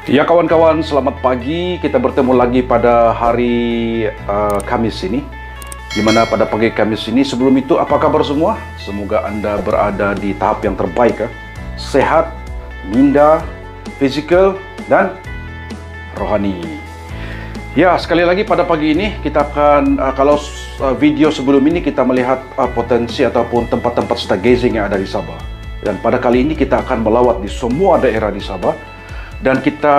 Ya kawan-kawan, selamat pagi. Kita bertemu lagi pada hari Kamis ini. Di mana pada pagi Kamis ini, sebelum itu apa kabar semua? Semoga Anda berada di tahap yang terbaik, sehat, minda, fizikal, dan rohani. Ya, sekali lagi pada pagi ini kita akan, kalau video sebelum ini kita melihat potensi ataupun tempat-tempat stargazing yang ada di Sabah. Dan pada kali ini kita akan melawat di semua daerah di Sabah. Dan kita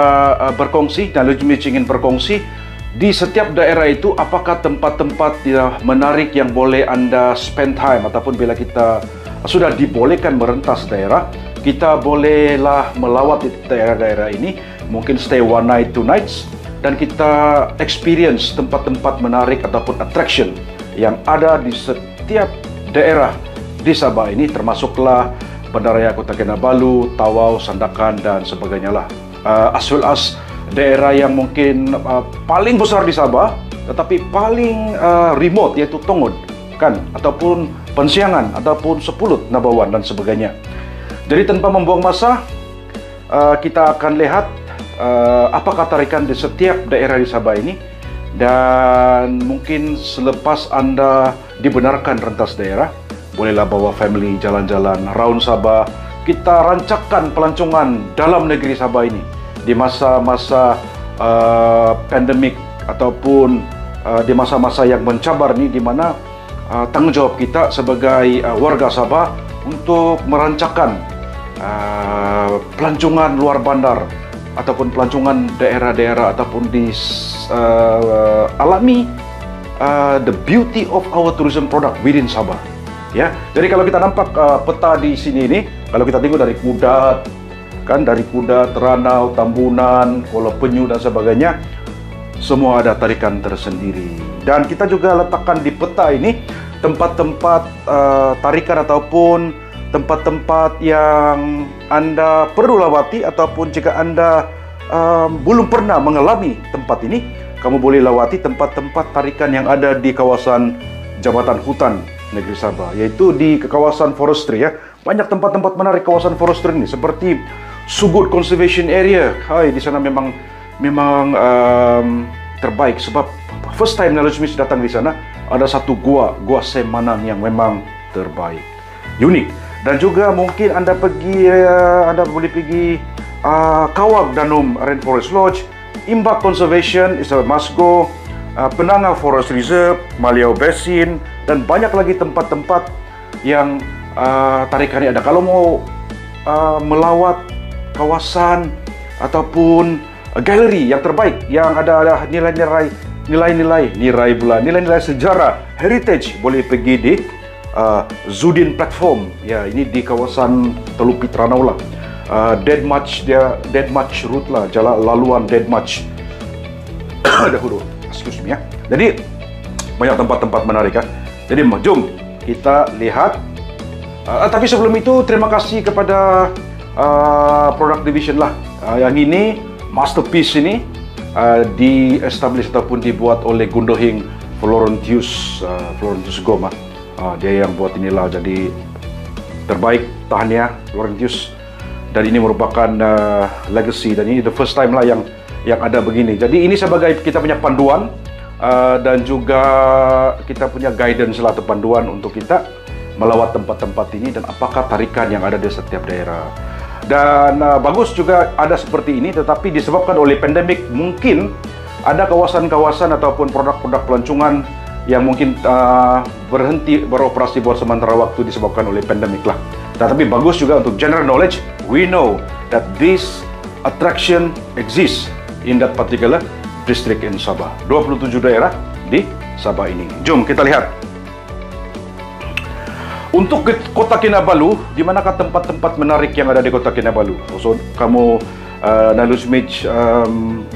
berkongsi, dan Lujmich ingin berkongsi di setiap daerah itu apakah tempat-tempat menarik yang boleh Anda spend time, ataupun bila kita sudah dibolehkan merentas daerah, kita bolehlah melawat di daerah-daerah ini, mungkin stay one night, two nights, dan kita experience tempat-tempat menarik ataupun attraction yang ada di setiap daerah di Sabah ini, termasuklah Bandaraya Kota Kinabalu, Tawau, Sandakan, dan sebagainya lah. As well as daerah yang mungkin paling besar di Sabah tetapi paling remote, yaitu Tongod kan, ataupun Pensiangan, ataupun Sepulut, Nabawan, dan sebagainya. Jadi tanpa membuang masa, kita akan lihat apakah tarikan di setiap daerah di Sabah ini. Dan mungkin selepas Anda dibenarkan rentas daerah, bolehlah bawa family jalan-jalan round Sabah. Kita rancakkan pelancongan dalam negeri Sabah ini di masa-masa pandemik ataupun di masa-masa yang mencabar ini, di mana tanggungjawab kita sebagai warga Sabah untuk merancakkan pelancongan luar bandar ataupun pelancongan daerah-daerah ataupun di alami the beauty of our tourism product within Sabah. Ya, jadi kalau kita nampak peta di sini ini, kalau kita tengok dari Kudat, kan, dari Kudat, Ranau, Tambunan, Kuala Penyu, dan sebagainya, semua ada tarikan tersendiri. Dan kita juga letakkan di peta ini tempat-tempat tarikan ataupun tempat-tempat yang Anda perlu lawati, ataupun jika Anda belum pernah mengalami tempat ini, kamu boleh lawati tempat-tempat tarikan yang ada di kawasan Jabatan Hutan Negeri Sabah, yaitu di kawasan forestry ya. Banyak tempat-tempat menarik kawasan forestry ini, seperti Sugut Conservation Area. Hai, di sana memang terbaik, sebab first time Lujmich datang di sana, ada satu gua Semanan yang memang terbaik, unik. Dan juga mungkin Anda boleh pergi Kawag Danum Rainforest Lodge, Imbak Conservation is a must go, Penanga Forest Reserve, Maliau Basin, dan banyak lagi tempat-tempat yang tarikan ini ada. Kalau mau melawat kawasan ataupun galeri yang terbaik yang ada nilai-nilai sejarah heritage, boleh pergi di Zudin Platform ya, ini di kawasan Telupi Tranau lah. Dead March route lah, jalan laluan Dead March dahulu, excuse me ya. Jadi banyak tempat-tempat menarik ya. Jadi jom kita lihat. Tapi sebelum itu, terima kasih kepada Product Division lah. Yang ini masterpiece ini di-establish ataupun dibuat oleh Gundohing Florentius Goma. Dia yang buat inilah, jadi terbaik, tahniah Florentius. Dan ini merupakan legacy, dan ini the first time lah yang ada begini. Jadi ini sebagai kita punya panduan dan juga kita punya guidance lah atau panduan untuk kita melawat tempat-tempat ini dan apakah tarikan yang ada di setiap daerah. Dan bagus juga ada seperti ini, tetapi disebabkan oleh pandemik mungkin ada kawasan-kawasan ataupun produk-produk pelancongan yang mungkin berhenti beroperasi buat sementara waktu disebabkan oleh pandemik lah. Tetapi bagus juga untuk general knowledge, we know that this attraction exists in that particular district in Sabah. 27 daerah di Sabah ini. Jom kita lihat. Untuk Kota Kinabalu, di manakah tempat-tempat menarik yang ada di Kota Kinabalu? So, kamu Lujmich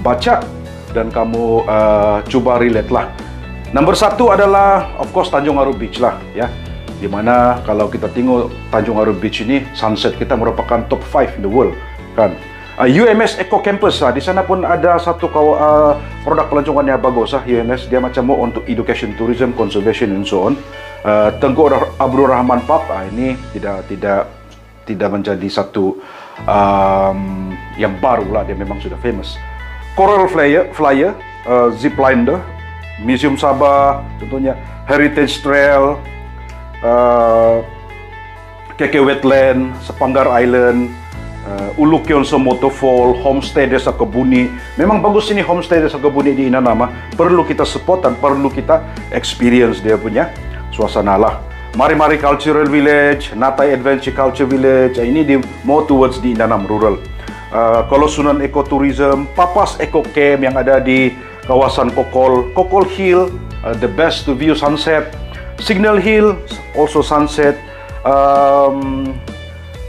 baca dan kamu cuba relate lah. Nombor satu adalah of course Tanjung Aru Beach lah ya. Di mana kalau kita tengok Tanjung Aru Beach ini, sunset kita merupakan top 5 in the world kan. UMS Eco Campus, di sana pun ada satu produk pelancongan yang bagus. UMS dia macam mau untuk education, tourism, conservation and so on. Tengku Abdul Rahman Park, ini tidak menjadi satu yang baru lah, dia memang sudah famous. Coral Flyer, Zipliner, Museum Sabah, tentunya Heritage Trail, KK Wetland, Sepanggar Island, Ulu Kyonso Motorfall, Homestay Desa Kebuni. Memang bagus ini Homestay Desa Kebuni di Inanama. Perlu kita support dan perlu kita experience dia punya suasana lah. Mari-Mari Cultural Village, Natai Adventure Culture Village, ini di more towards di Inanam Rural. Kalau Sunan Ecotourism, Papas Eco Camp yang ada di kawasan Kokol Hill, the best to view sunset. Signal Hill, also sunset.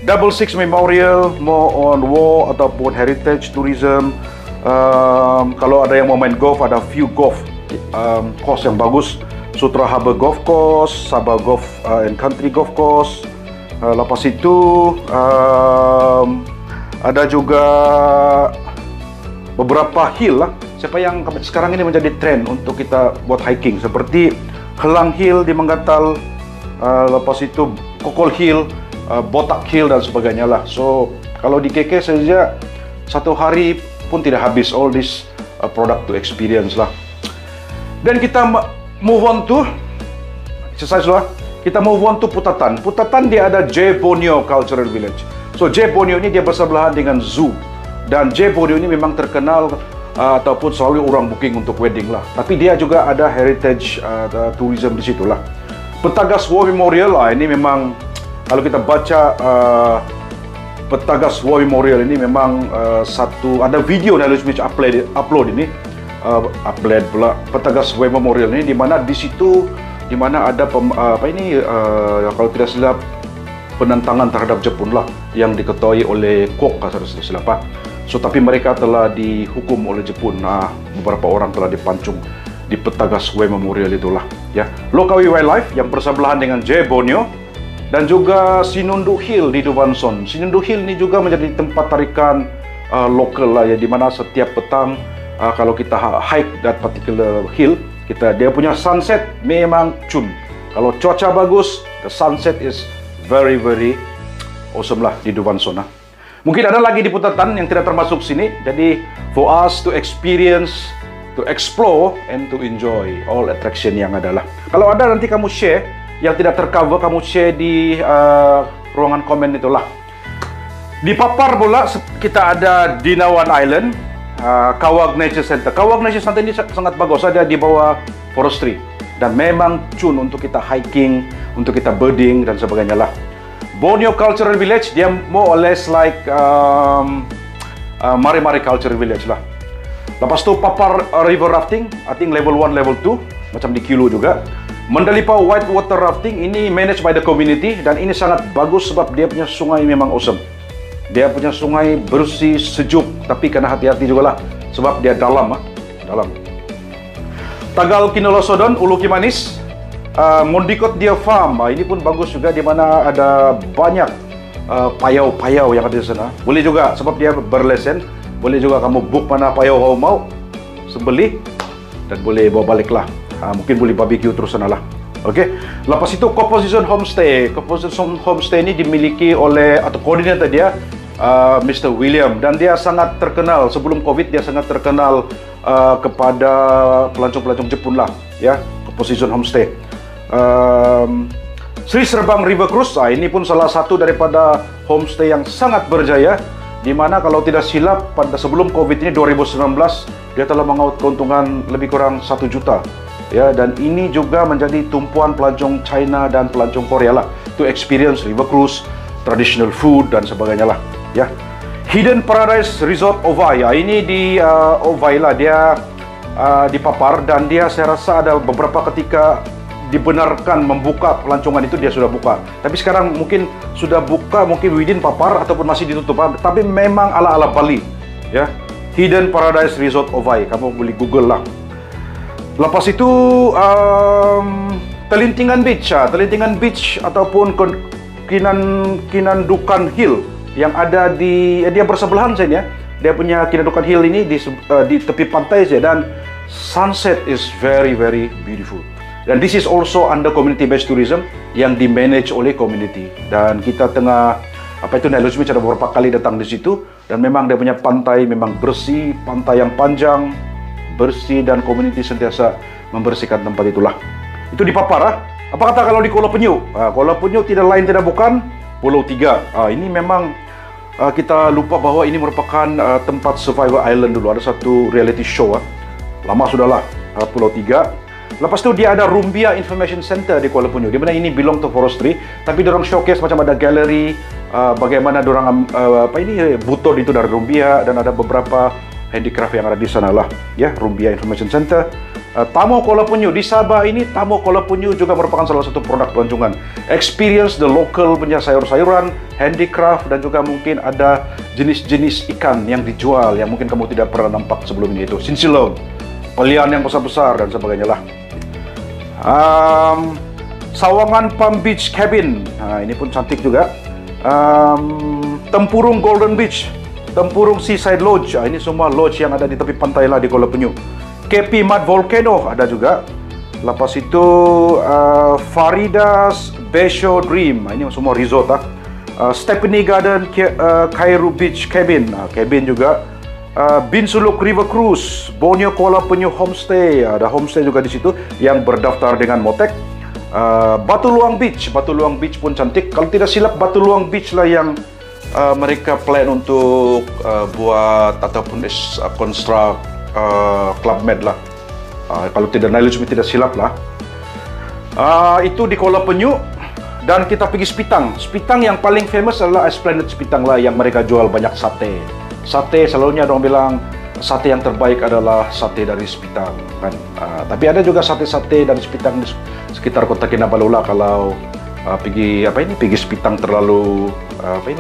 Double Six Memorial, more on war ataupun heritage tourism. Kalau ada yang mau main golf, ada few golf course yang bagus. Sutra Harbour Golf Course, Sabah Golf and Country Golf Course. Lepas itu ada juga beberapa hill lah. Siapa yang sekarang ini menjadi trend untuk kita buat hiking, seperti Helang Hill di Manggatal, lepas itu Kokol Hill, Botak Hill dan sebagainya lah. So kalau di KK saja satu hari pun tidak habis all this product to experience lah. Dan kita move on to exercise lah. Kita move on to Putatan. Putatan dia ada J Borneo Cultural Village. So J Borneo ini dia bersebelahan dengan zoo, dan J Borneo ini memang terkenal ataupun selalu orang booking untuk wedding lah. Tapi dia juga ada heritage tourism di situ lah. Petagas War Memorial lah, ini memang kalau kita baca Petagas War Memorial ini memang satu, ada video yang Smith upload ini, upload pula Petagas War Memorial ini, di mana di situ di mana ada kalau tidak silap penentangan terhadap Jepun lah yang diketuai oleh Kwok kalau tidak silap. So tapi mereka telah dihukum oleh Jepun. Beberapa orang telah dipancung di Petagas War Memorial itulah ya. Lokawi Wildlife yang bersebelahan dengan J Borneo, dan juga Sinundu Hill di Duvanson. Sinundu Hill ini juga menjadi tempat tarikan lokal lah ya, di mana setiap petang kalau kita hike that particular hill, dia punya sunset memang cun. Kalau cuaca bagus, the sunset is very awesome lah di Duvanson. Mungkin ada lagi di Putatan yang tidak termasuk sini. Jadi for us to experience, to explore and to enjoy all attraction yang ada lah. Kalau ada nanti kamu share yang tidak tercover, kamu share di ruangan komen itulah. Di Papar pula kita ada Dinawan Island, Kawag Nature Center. Kawag Nature Center ini sangat bagus, ada di bawah forestry dan memang cun untuk kita hiking, untuk kita birding dan sebagainya lah. Borneo Cultural Village, dia more or less like Mari-Mari Cultural Village lah. Lepas tu Papar River Rafting, I think level 1, level 2, macam di Kilo juga. Mandalipau White Water Rafting, ini managed by the community, dan ini sangat bagus sebab dia punya sungai memang awesome. Dia punya sungai bersih, sejuk, tapi kena hati-hati juga lah sebab dia dalam. Tagal Kinolosodon, Ulu Kimanis, Mondikot Deer Farm, ini pun bagus juga, di mana ada banyak payau-payau yang ada di sana. Boleh juga sebab dia berlesen, boleh juga kamu book mana payau kamu mau, sembelih dan boleh bawa balik lah. Mungkin boleh barbecue terus sana lah. Okey. Lepas itu Composition Homestay. Composition Homestay ini dimiliki oleh atau koordinator dia Mr. William, dan dia sangat terkenal sebelum Covid, dia sangat terkenal kepada pelancong-pelancong Jepun lah ya. Composition Homestay. Sri Serbang River Cruise, ini pun salah satu daripada homestay yang sangat berjaya, di mana kalau tidak silap pada sebelum Covid ini 2019 dia telah mengaut keuntungan lebih kurang 1 juta ya, dan ini juga menjadi tumpuan pelancong China dan pelancong Korea lah to experience river cruise, traditional food dan sebagainya lah ya. Hidden Paradise Resort Ovai, ini di Ovai lah, dia di Papar, dan dia saya rasa ada beberapa ketika dibenarkan membuka pelancongan itu, dia sudah buka. Tapi sekarang mungkin sudah buka, mungkin within Papar ataupun masih ditutup. Tapi memang ala-ala Bali ya. Hidden Paradise Resort Ovai, kamu boleh Google lah. Lepas itu Telintingan Beach, Telintingan Beach ataupun Kinandukan Hill yang ada di dia bersebelahan saja. Dia punya Kinandukan Hill ini di tepi pantai saja, dan sunset is very beautiful. Dan this is also under community based tourism yang di manage oleh community, dan kita tengah Apa itu Nailul Smith ada beberapa kali datang di situ, dan memang dia punya pantai memang bersih, pantai yang panjang, bersih, dan komuniti sentiasa membersihkan tempat itulah. Itu di Papar. Apa kata kalau di Kuala Penyu? Kuala Penyu tidak lain tidak bukan Pulau Tiga. Ini memang kita lupa bahwa ini merupakan tempat Survivor Island dulu. Ada satu reality show. Lama sudahlah, Pulau Tiga. Lepas tu dia ada Rumbia Information Center di Kuala Penyu. Di mana ini belong to forestry, tapi dorang showcase macam ada gallery, bagaimana dorang butut itu dari Rumbia, dan ada beberapa handicraft yang ada di sana lah. Ya, Rumbia Information Center. Tamu Kuala Penyu di Sabah ini, Tamu Kuala Penyu juga merupakan salah satu produk pelancongan. Experience the local punya sayur-sayuran, handicraft, dan juga mungkin ada jenis-jenis ikan yang dijual yang mungkin kamu tidak pernah nampak sebelum ini, itu sinsilong, pelian yang besar-besar dan sebagainya lah. Sawangan Palm Beach Cabin, ini pun cantik juga. Tempurung Golden Beach, Tempurung Seaside Lodge, ini semua lodge yang ada di tepi pantai lah di Kuala Penyu. KP Mud Volcano ada juga. Lepas itu Farida's Basho Dream, ini semua resort lah. Stephanie Garden Kairu Beach Cabin, cabin juga. Bin Suluk River Cruise, Borneo Kuala Penyu Homestay, ada homestay juga di situ yang berdaftar dengan Motek. Batu Luang Beach, Batu Luang Beach pun cantik. Kalau tidak silap Batu Luang Beach lah yang mereka plan untuk buat ataupun construct Club Med lah. Kalau tidak Nailul Smith tidak silap lah. Itu di Kuala Penyu. Dan kita pergi Sepitang. Sepitang yang paling famous adalah Esplanade Sepitang lah, yang mereka jual banyak sate. Sate selalunya orang bilang sate yang terbaik adalah sate dari Sepitang kan. Tapi ada juga sate-sate dari Sepitang di sekitar Kota Kinabalu lah kalau pergi pergi Sepitang terlalu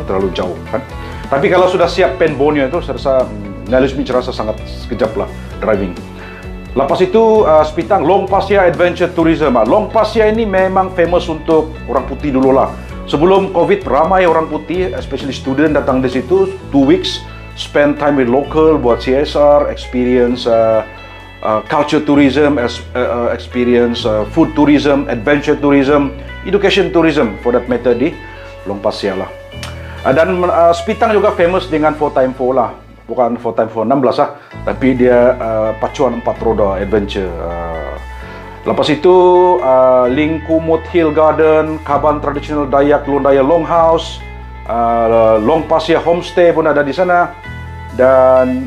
terlalu jauh kan. Tapi kalau sudah siap pen Borneo itu saya rasa Nailul Smith rasa sangat sekejap lah driving. Lepas itu Sepitang Long Pasir Adventure Tourism. Long Pasir ini memang famous untuk orang putih dulu lah. Sebelum Covid ramai orang putih, especially student datang di situ 2 weeks, spend time with local, buat CSR, experience culture tourism, experience food tourism, adventure tourism, education tourism for that matter di Long Pasir lah. Dan Sepitang juga famous dengan 4x4 lah. Bukan 4x4 16 lah, tapi dia pacuan 4 roda adventure. Lepas itu Lingkumut Hill Garden, Kaban Traditional Dayak Lundaya Longhouse, Long Pasir Homestay pun ada di sana, dan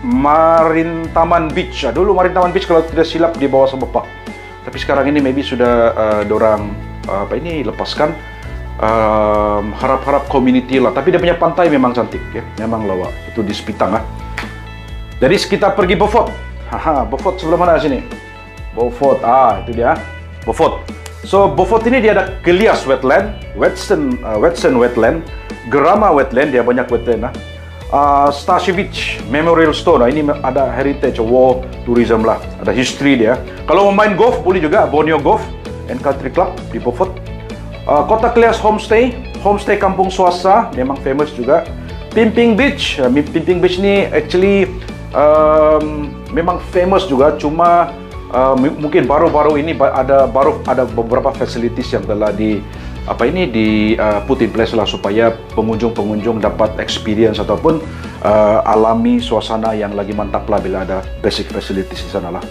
Marintaman Beach. Dulu Marintaman Beach kalau tidak silap di bawah Sebepak, tapi sekarang ini maybe sudah dorang lepaskan. Harap-harap community lah, tapi dia punya pantai memang cantik ya, memang lawa. Itu di Sepitang lah. Jadi kita pergi Beaufort. Beaufort sebelah mana sini? Beaufort, itu dia Beaufort. So Beaufort ini dia ada Kelias Wetland, Wetson Wetland, Gerama Wetland, dia banyak wetland lah. Stashevich Memorial Stone, ini ada heritage war tourism lah, ada history dia. Kalau mau main golf boleh juga, Borneo Golf and Country Club di Beaufort. Kota Kelias Homestay, Homestay Kampung Swasta, memang famous juga. Pimping Beach, Pimping Beach ni actually memang famous juga, cuma mungkin baru-baru ini ada beberapa facilities yang telah put in place lah supaya pengunjung-pengunjung dapat experience ataupun alami suasana yang lagi mantap lah bila ada basic facilities di sana lah.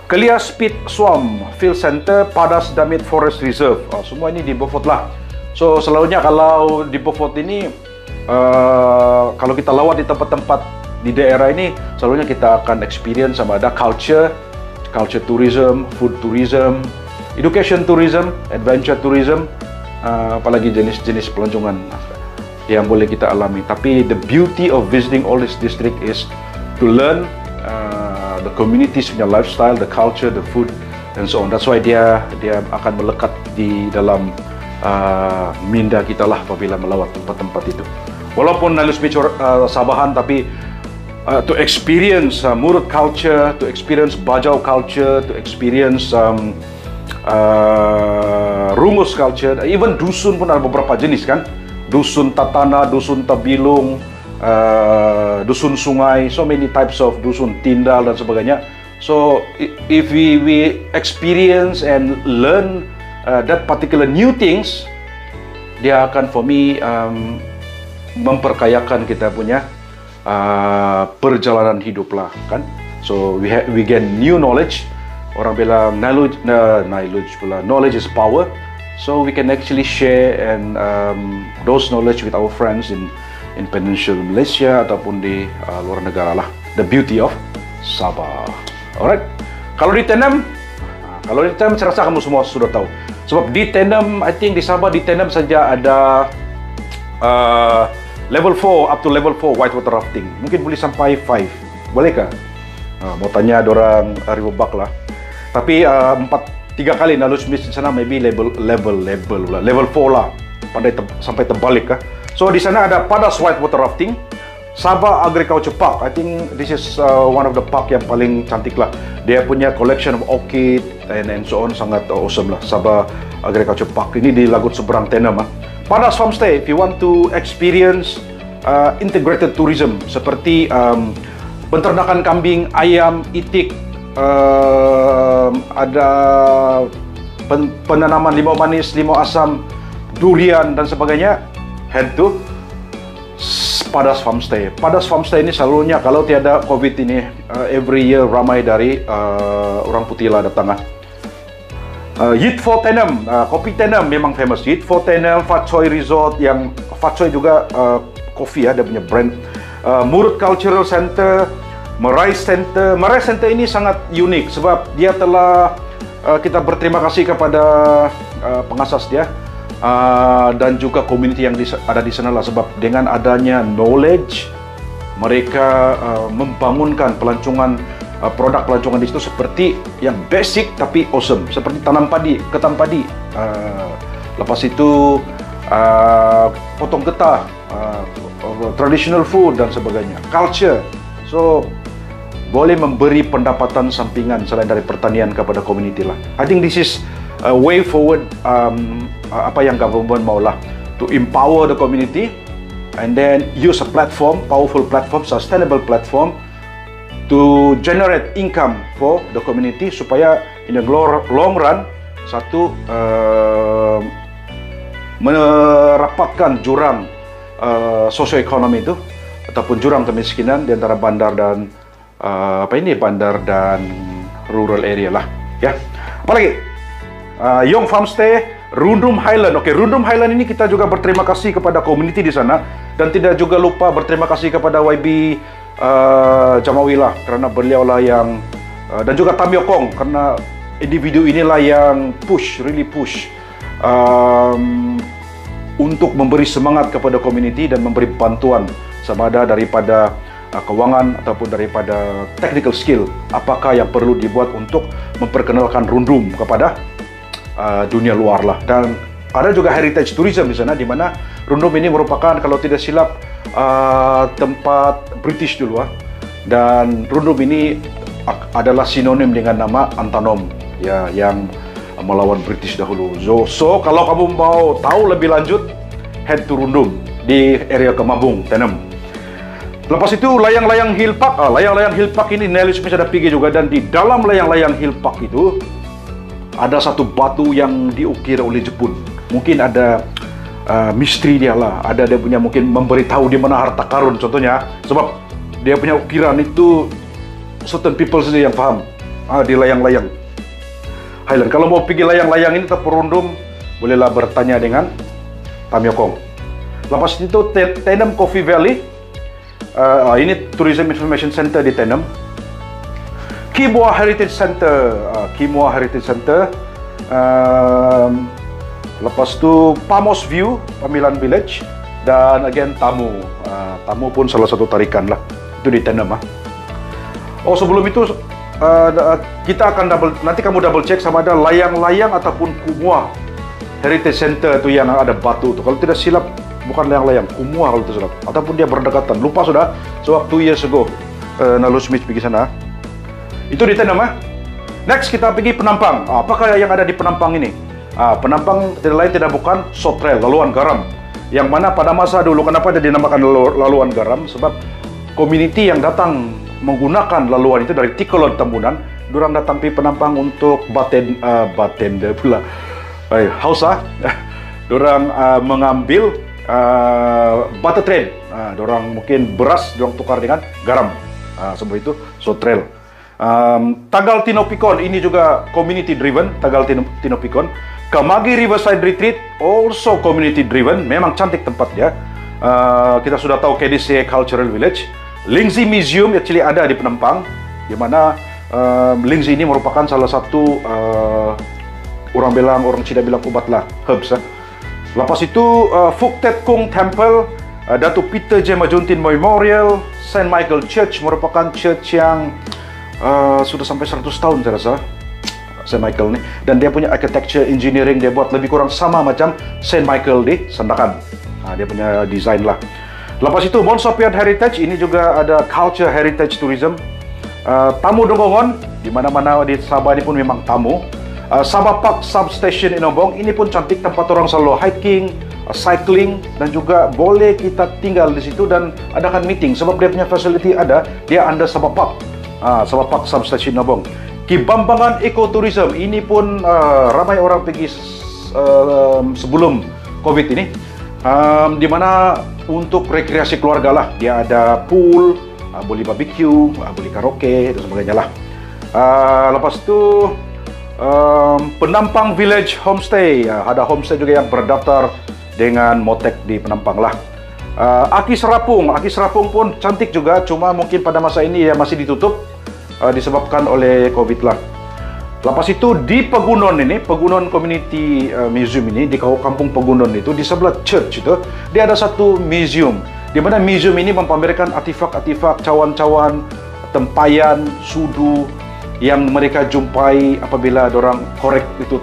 Kelias Pit Swamp Field Center, Padas Damit Forest Reserve, semua ini di Beaufort lah. So selalunya kalau di Beaufort ini kalau kita lawat di tempat-tempat di daerah ini, selalunya kita akan experience sama ada culture tourism, food tourism, education tourism, adventure tourism, apalagi jenis-jenis pelancongan yang boleh kita alami. Tapi the beauty of visiting all this district is to learn the communities punya lifestyle, the culture, the food, and so on. That's why dia akan melekat di dalam minda kita lah apabila melawat tempat-tempat itu. Walaupun Nailul Smith Sabahan, tapi to experience Murut culture, to experience Bajau culture, to experience Rungus culture, even dusun pun ada beberapa jenis kan. Dusun Tatana, dusun Tabilung, dusun sungai, so many types of dusun Tindal dan sebagainya. So if we experience and learn that particular new things, dia akan for me memperkayakan kita punya perjalanan hidup lah kan. So we gain new knowledge. Orang bilang knowledge is power. So we can actually share and those knowledge with our friends in Peninsular Malaysia ataupun di luar negara lah. The beauty of Sabah. Alright. Kalau di Tenem saya rasa kamu semua sudah tahu. Sebab di Tenem, I think di Sabah di Tenem saja ada level 4 up to level 4 whitewater rafting. Mungkin boleh sampai 5. Bolehkah? Mau tanya orang Riverbuck lah. Tapi 3 kali lalu di sana maybe level 4 lah. Sampai terbalik kah? So di sana ada Padas Whitewater Rafting, Sabah Agriculture Park. I think this is one of the park yang paling cantik lah. Dia punya collection of orchid and so on, sangat awesome lah. Sabah Agriculture Park ini di Lagut Seberang Tenem. Padas Farmstay, if you want to experience integrated tourism seperti penternakan kambing, ayam, itik, ada penanaman limau manis, limau asam, durian dan sebagainya, head to Padas Farmstay. Padas Farmstay ini selalunya kalau tiada COVID ini every year ramai dari orang putih lah datang. Yit for Tenem, kopi Tenem memang famous. Yit for Tenem, Fat Choi Resort, yang Fat Choi juga kopi ada punya brand. Murut Cultural Center, Merai Center. Merai Center ini sangat unik sebab dia telah kita berterima kasih kepada pengasas dia. Dan juga community yang ada di sana lah, sebab dengan adanya knowledge mereka membangunkan pelancongan produk pelancongan di situ seperti yang basic tapi awesome, seperti tanam padi, ketan padi, lepas itu potong getah, traditional food dan sebagainya, culture. So boleh memberi pendapatan sampingan selain dari pertanian kepada community lah. I think this is a way forward, apa yang government maulah, to empower the community and then use a platform, powerful platform, sustainable platform to generate income for the community supaya in the long run satu merapatkan jurang sosioekonomi itu ataupun jurang kemiskinan di antara bandar dan bandar dan rural area lah ya. Apalagi Yong Farmstay, Rundum Highland. Okey, Rundum Highland ini kita juga berterima kasih kepada community di sana dan tidak juga lupa berterima kasih kepada YB Jamawi lah, kerana beliau lah yang dan juga Tam Yokong, karena individu inilah yang really push untuk memberi semangat kepada community dan memberi bantuan sama ada daripada kewangan ataupun daripada technical skill apakah yang perlu dibuat untuk memperkenalkan Rundum kepada dunia luar lah. Dan ada juga heritage tourism di sana, di mana Rundum ini merupakan kalau tidak silap tempat British dulu dan Rundum ini adalah sinonim dengan nama Antanom ya, yang melawan British dahulu. So kalau kamu mau tahu lebih lanjut, head to Rundum di area Kemabung, Tenem. Lepas itu layang-layang Hill Park. Layang-layang Hill Park ini Nelly Smith ada pergi juga, dan di dalam layang-layang Hill Park itu ada satu batu yang diukir oleh Jepun. Mungkin ada misteri dia lah, ada dia punya mungkin memberitahu di mana harta karun contohnya, sebab dia punya ukiran itu certain people saja yang faham di layang-layang Highland. Kalau mau pergi layang-layang ini tetap Rundum, bolehlah bertanya dengan Tam Yokong. Lepas itu Tenem Coffee Valley, ini Tourism Information Center di Tenem. Kimua Heritage Center, Kimua Heritage Center. Lepas tu Pamos View, Pamilan Village, dan again Tamu. Tamu pun salah satu tarikan lah. Itu di Tenem. Oh, sebelum itu kita akan nanti kamu double check sama ada layang-layang ataupun Kumua Heritage Center tu yang ada batu tu. Kalau tidak silap bukan layang-layang, Kumua kalau tidak silap, ataupun dia berdekatan. Lupa sudah. Sebab 2 years ago Nalu Smith pergi sana. Itu di Tenem. Next kita pergi Penampang. Apakah yang ada di Penampang ini? Penampang tidak lain tidak bukan short trail, laluan garam. Yang mana pada masa dulu, kenapa dia dinamakan laluan garam? Sebab community yang datang menggunakan laluan itu dari Tikolod Tambunan, durang datang pergi Penampang untuk batenda pula. Hausa. Dorang mengambil butter trade. Dorang mungkin beras dorang tukar dengan garam. Sebab itu, so trail. Tagal Tinopicon ini juga community driven. Tagal Tinopicon. Kamagi Riverside Retreat also community driven. Memang cantik tempat dia. Kita sudah tahu KDC Cultural Village. Lingzi Museum actually ada di Penampang, di mana Lingzi ini merupakan salah satu orang Cina bilang ubat lah, herbs. Lepas itu Phuc Tet Kung Temple, Datuk Peter J. Majuntin Memorial, Saint Michael Church merupakan church yang sudah sampai 100 tahun saya rasa, Saint Michael ni. Dan dia punya architecture engineering dia buat lebih kurang sama macam Saint Michael di Sandakan. Dia punya design lah. Lepas itu Mount Sopian Heritage, ini juga ada culture heritage tourism. Tamu Donggongon, di mana-mana di Sabah ini pun memang tamu. Sabah Park Substation Inobong, ini pun cantik, tempat orang selalu hiking, cycling, dan juga boleh kita tinggal di situ dan adakan meeting sebab dia punya facility ada, dia under Sabah Park. Sabah Park Substation Inobong. Kibambangan Ecotourism, ini pun ramai orang pergi sebelum COVID ini, di mana untuk rekreasi keluarga lah. Dia ada pool, boleh barbecue, boleh karaoke dan sebagainya lah. Lepas tu Penampang Village Homestay, ada homestay juga yang berdaftar dengan Motek di Penampang lah. Aki Serapung pun cantik juga, cuma mungkin pada masa ini ya masih ditutup disebabkan oleh COVID lah. Lepas itu di Pegunun ini, Pegunun Community Museum ini, di kampung Pegunun itu, di sebelah church itu, dia ada satu museum, di mana museum ini mempamerkan artifak-artifak, cawan-cawan, tempayan, sudu yang mereka jumpai apabila dorang korek itu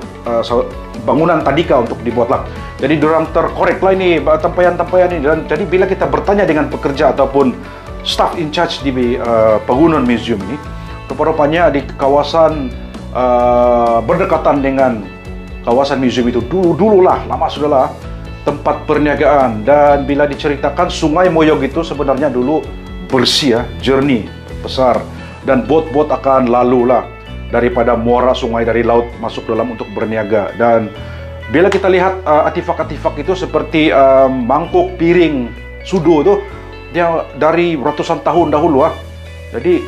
bangunan tadika untuk dibuatlah. Jadi dorang terkorek lah ini tempayan-tempayan ini, dan jadi bila kita bertanya dengan pekerja ataupun staff in charge di Pegunun Museum ini, rupa-rupanya di kawasan berdekatan dengan kawasan museum itu dululah, lama sudahlah, tempat perniagaan. Dan bila diceritakan Sungai Moyog itu sebenarnya dulu bersih ya, jernih, besar, dan bot-bot akan lalu lah daripada muara sungai dari laut masuk dalam untuk berniaga. Dan bila kita lihat artifak-artifak itu seperti mangkuk, piring, sudu itu, dia dari ratusan tahun dahulu lah. Jadi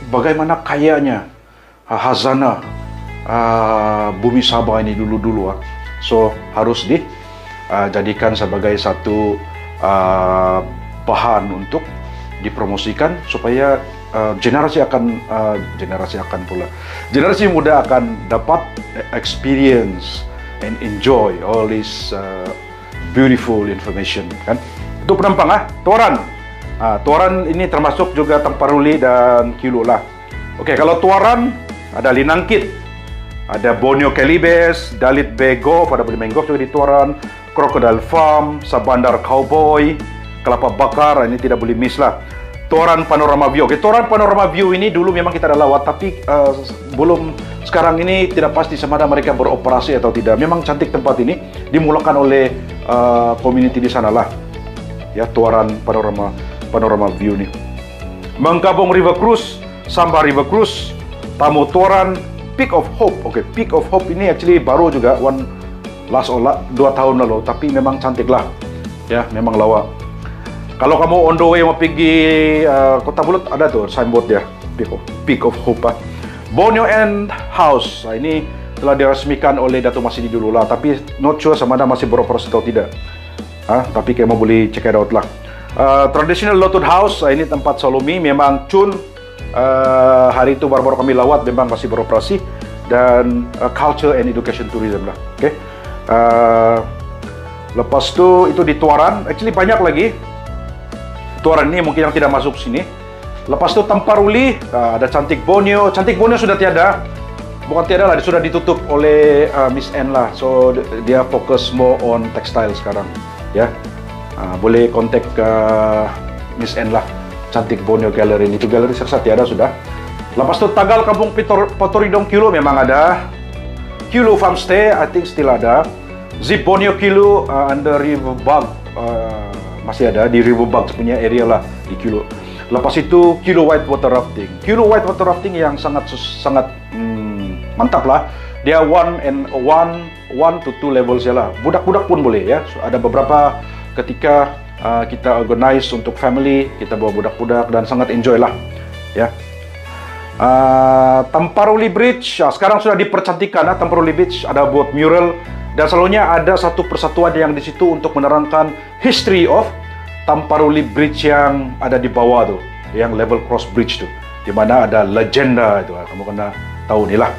bagaimana kayanya hazana bumi Sabah ini dulu-dulu. So harus dijadikan sebagai satu bahan untuk dipromosikan supaya generasi muda akan dapat experience and enjoy all this beautiful information, kan? Itu Penampang. Tuaran. Tuaran ini termasuk juga Tampar-Uli dan Kilo lah. Okey, kalau Tuaran ada Linangkit, ada Borneo Kelibes, Dalit Bego, pada boleh main golf juga di Tuaran, Crocodile Farm, Sabandar Cowboy, Kelapa Bakar, ini tidak boleh miss lah. Tuaran Panorama View. Okay, Tuaran Panorama View ini dulu memang kita ada lawat, tapi belum sekarang ini tidak pasti sama ada mereka beroperasi atau tidak. Memang cantik tempat ini, dimulakan oleh community di sana lah. Ya, Tuaran Panorama View ni. Mengkabung River Cruise, Samba River Cruise, Tamu Tuaran, Peak of Hope. Okay, Peak of Hope ini actually baru juga, 2 tahun lalu, tapi memang cantik lah. Ya, memang lawa. Kalau kamu on the way mau pergi Kota Bulut, ada tuh signboard dia, Peak of Hope. Borneo End House, ini telah diresmikan oleh Dato' Masidi dulu lah, tapi not sure sama ada masih beroperasi atau tidak. Tapi kamu boleh check it out lah. Traditional Lotus House, ini tempat Salomi, memang cun hari itu baru-baru kami lawat, memang masih beroperasi. Dan Culture and Education Tourism lah. Okay. Lepas itu di Tuaran, actually banyak lagi. Tuaran ini mungkin yang tidak masuk sini. Lepas itu Tampar-Uli, ada Cantik Borneo. Cantik Borneo sudah tiada. Bukan tiada lah, sudah ditutup oleh Miss N lah. So dia fokus more on textile sekarang. Ya, boleh kontak Miss N lah. Cantik Borneo Gallery itu galeri sersa tiada sudah. Lepas itu Tagal Kampung Potoridong Kilo memang ada. Kilo Farmstay, I think still ada. Zip Borneo Kilo under Riverbug. Masih ada di Riverbug punya area lah di Kilo. Lepas itu Kilo White Water Rafting. Kilo White Water Rafting yang sangat mantap lah. Dia one 1 to 2 level lah. Budak-budak pun boleh ya. So, ada beberapa ketika kita organize untuk family, kita bawa budak-budak dan sangat enjoy lah ya. Tamparuli Bridge sekarang sudah dipercantikan. Tamparuli Bridge ada buat mural dan selalunya ada satu persatuan yang di situ untuk menerangkan history of Tamparuli Bridge yang ada di bawah tuh, yang level cross bridge tuh, di mana ada legenda itu. Kamu kena tahu nih lah.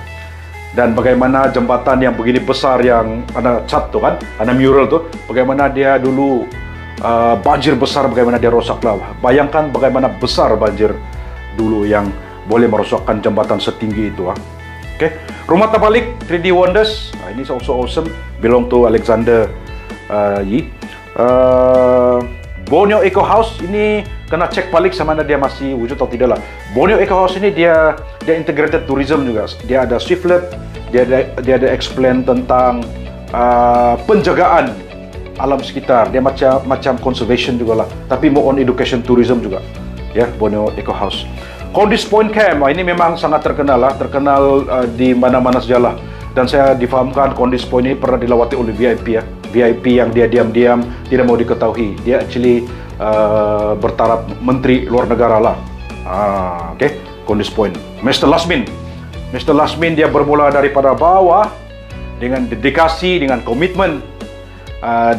Dan bagaimana jembatan yang begini besar yang ada cat tuh kan, ada mural tuh, bagaimana dia dulu banjir besar, bagaimana dia rosak lah. Bayangkan bagaimana besar banjir dulu yang boleh merosakkan jembatan setinggi itu. Okay. Rumah terbalik 3D Wonders, ini also awesome, belong to Alexander Yi. Borneo Eco House ini kena cek balik sama ada dia masih wujud atau tidak lah. Borneo Eco House ini dia integrated tourism juga. Dia ada swiftlet, dia ada explain tentang penjagaan alam sekitar. Dia macam conservation juga lah, tapi more on education tourism juga. Ya, Borneo Eco House. Condis Point Camp, ini memang sangat terkenal lah, di mana-mana sajalah. Dan saya difahamkan Condis Point ini pernah dilawati oleh VIP ya. VIP yang dia diam-diam tidak mau diketahui. Dia actually bertaraf menteri luar negara lah. Okay, Condis Point. Mr. Lasmin dia bermula daripada bawah dengan dedikasi, dengan komitmen,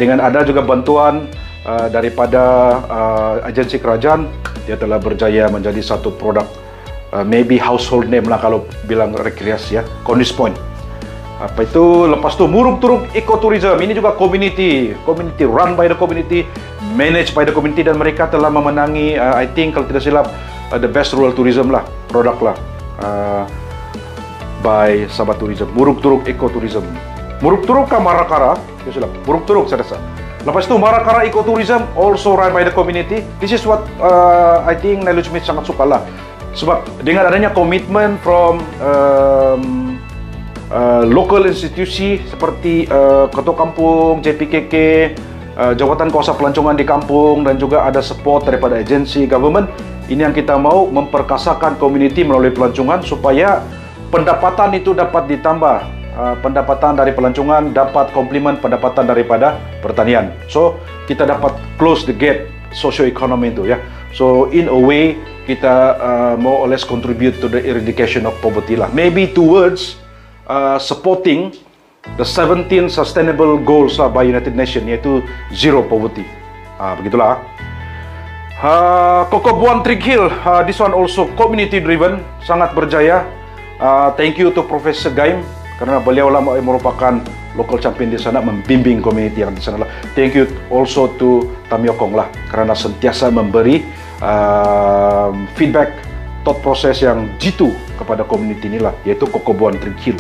dengan ada juga bantuan daripada agensi kerajaan. Dia telah berjaya menjadi satu produk maybe household name lah kalau bilang rekreasi ya, Condis Point. Apa itu? Lepas tu Murug Turug Ecotourism, ini juga community run by the community, managed by the community, dan mereka telah memenangi I think kalau tidak silap the best rural tourism lah, produk lah by Sabah Tourism. Murug Turug Ecotourism, Murug Turug ke Marakara, tidak silap, Murug Turug saya rasa. Lepas itu Marakara Ecotourism also run by the community. This is what I think Nailu Smith sangat suka lah. Sebab dengan adanya komitmen from local institusi seperti Ketua Kampung, JPKK, Jawatan Kuasa Pelancongan di kampung, dan juga ada support daripada agensi government. Ini yang kita mau memperkasakan community melalui pelancongan supaya pendapatan itu dapat ditambah. Pendapatan dari pelancongan dapat komplement pendapatan daripada pertanian. So kita dapat close the gap socio-economy itu ya. So in a way kita more or less contribute to the eradication of poverty lah. Maybe towards supporting the 17 sustainable goals lah by United Nations, yaitu zero poverty. Begitulah. Kokobuan Trig Hill, this one also community driven, sangat berjaya. Thank you to Professor Gaim, karena beliau lah merupakan local champion di sana, membimbing community yang di sana lah. Thank you also to Tamyokong lah, karena sentiasa memberi feedback, thought process yang jitu kepada community inilah, yaitu Kokobuan Trig Hill.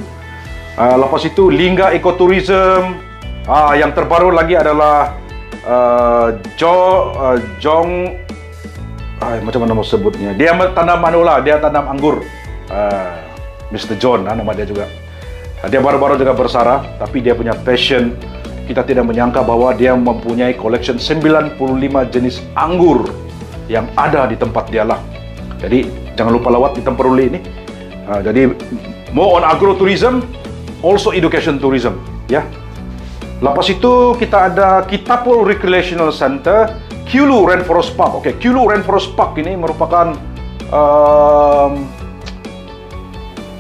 Lepas itu Lingga Ecotourism, yang terbaru lagi adalah Jong, macam mana mau sebutnya? Dia tanam manula, dia tanam anggur. Mr. John, nama dia juga. Dia baru-baru juga bersara, tapi dia punya passion. Kita tidak menyangka bahwa dia mempunyai collection 95 jenis anggur yang ada di tempat dia lah. Jadi jangan lupa lawat di Tamparuli ini. Jadi more on agrotourism, also education tourism, ya. Lepas itu kita ada Kitapul Recreational Center, Kulu Rainforest Park. Oke, Kulu Rainforest Park ini merupakan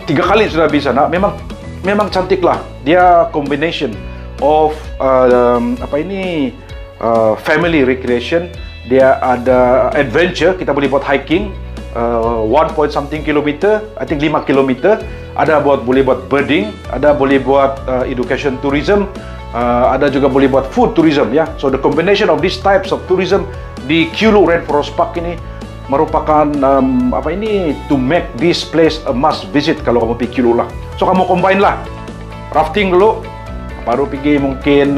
3 kali sudah bisa. Nah, memang cantik lah. Dia combination of family recreation. Dia ada adventure, kita boleh buat hiking 1 something kilometer, I think 5 kilometer. Ada boleh buat birding, ada boleh buat education tourism, ada juga boleh buat food tourism ya. So the combination of these types of tourism di Kulu Rainforest Park ini merupakan to make this place a must visit kalau kamu pergi Kulu lah. So kamu combine lah, rafting dulu, baru pergi mungkin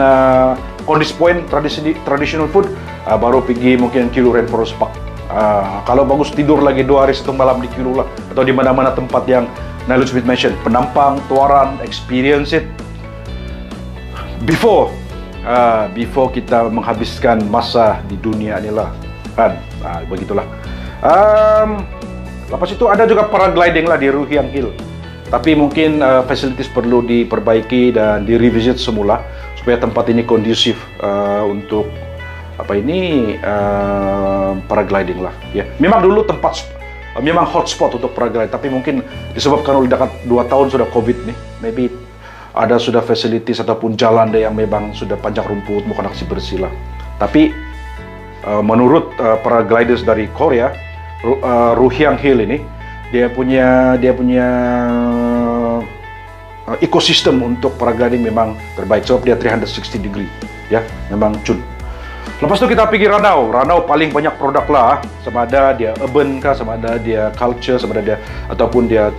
Condis Point traditional food, baru pergi mungkin Kulu Rainforest Park. Kalau bagus tidur lagi 2 hari 1 malam di Kulu lah, atau di mana-mana tempat yang Nailu Smith mention, penampang, tuaran, experience it before kita menghabiskan masa di dunia inilah kan. Begitulah. Lepas itu ada juga paragliding lah di Ruhiang Hill. Tapi mungkin facilities perlu diperbaiki dan di-revisit semula supaya tempat ini kondusif untuk paragliding lah. Ya, memang dulu tempat memang hotspot untuk paragliding, tapi mungkin disebabkan oleh dekat 2 tahun sudah COVID nih, maybe ada sudah facilities ataupun jalan yang memang sudah panjang rumput, bukan aksi bersih lah. Tapi menurut paragliders dari Korea, Ruhyang Hill ini dia punya ekosistem untuk paragliding memang terbaik sebab dia 360 degree, ya, memang cun. Lepas itu kita pergi Ranau. Ranau paling banyak produk lah, sama ada dia urban kah, sama ada dia culture, sama ada dia ataupun dia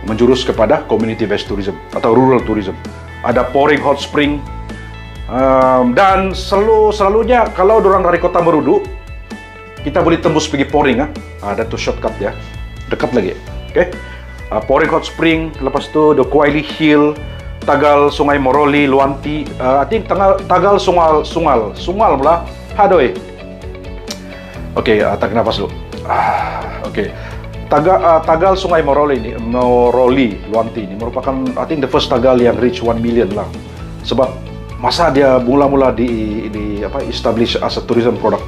menjurus kepada community based tourism atau rural tourism. Ada pouring hot spring, dan selalunya kalau orang dari Kota Merudu kita boleh tembus pergi pouring, ada tuh shortcut ya, dekat lagi. Oke. Pouring hot spring, lepas tu The Kuaili Hill, Tagal Sungai Moroli, Luanti, I think Tagal Sungal pula, hadoi. Oke, tarik nafas dulu. Oke. Tagal Sungai Moroli, Luanti ini merupakan I think the first Tagal yang reach 1 million lah. Sebab masa dia mula-mula di establish as a tourism product.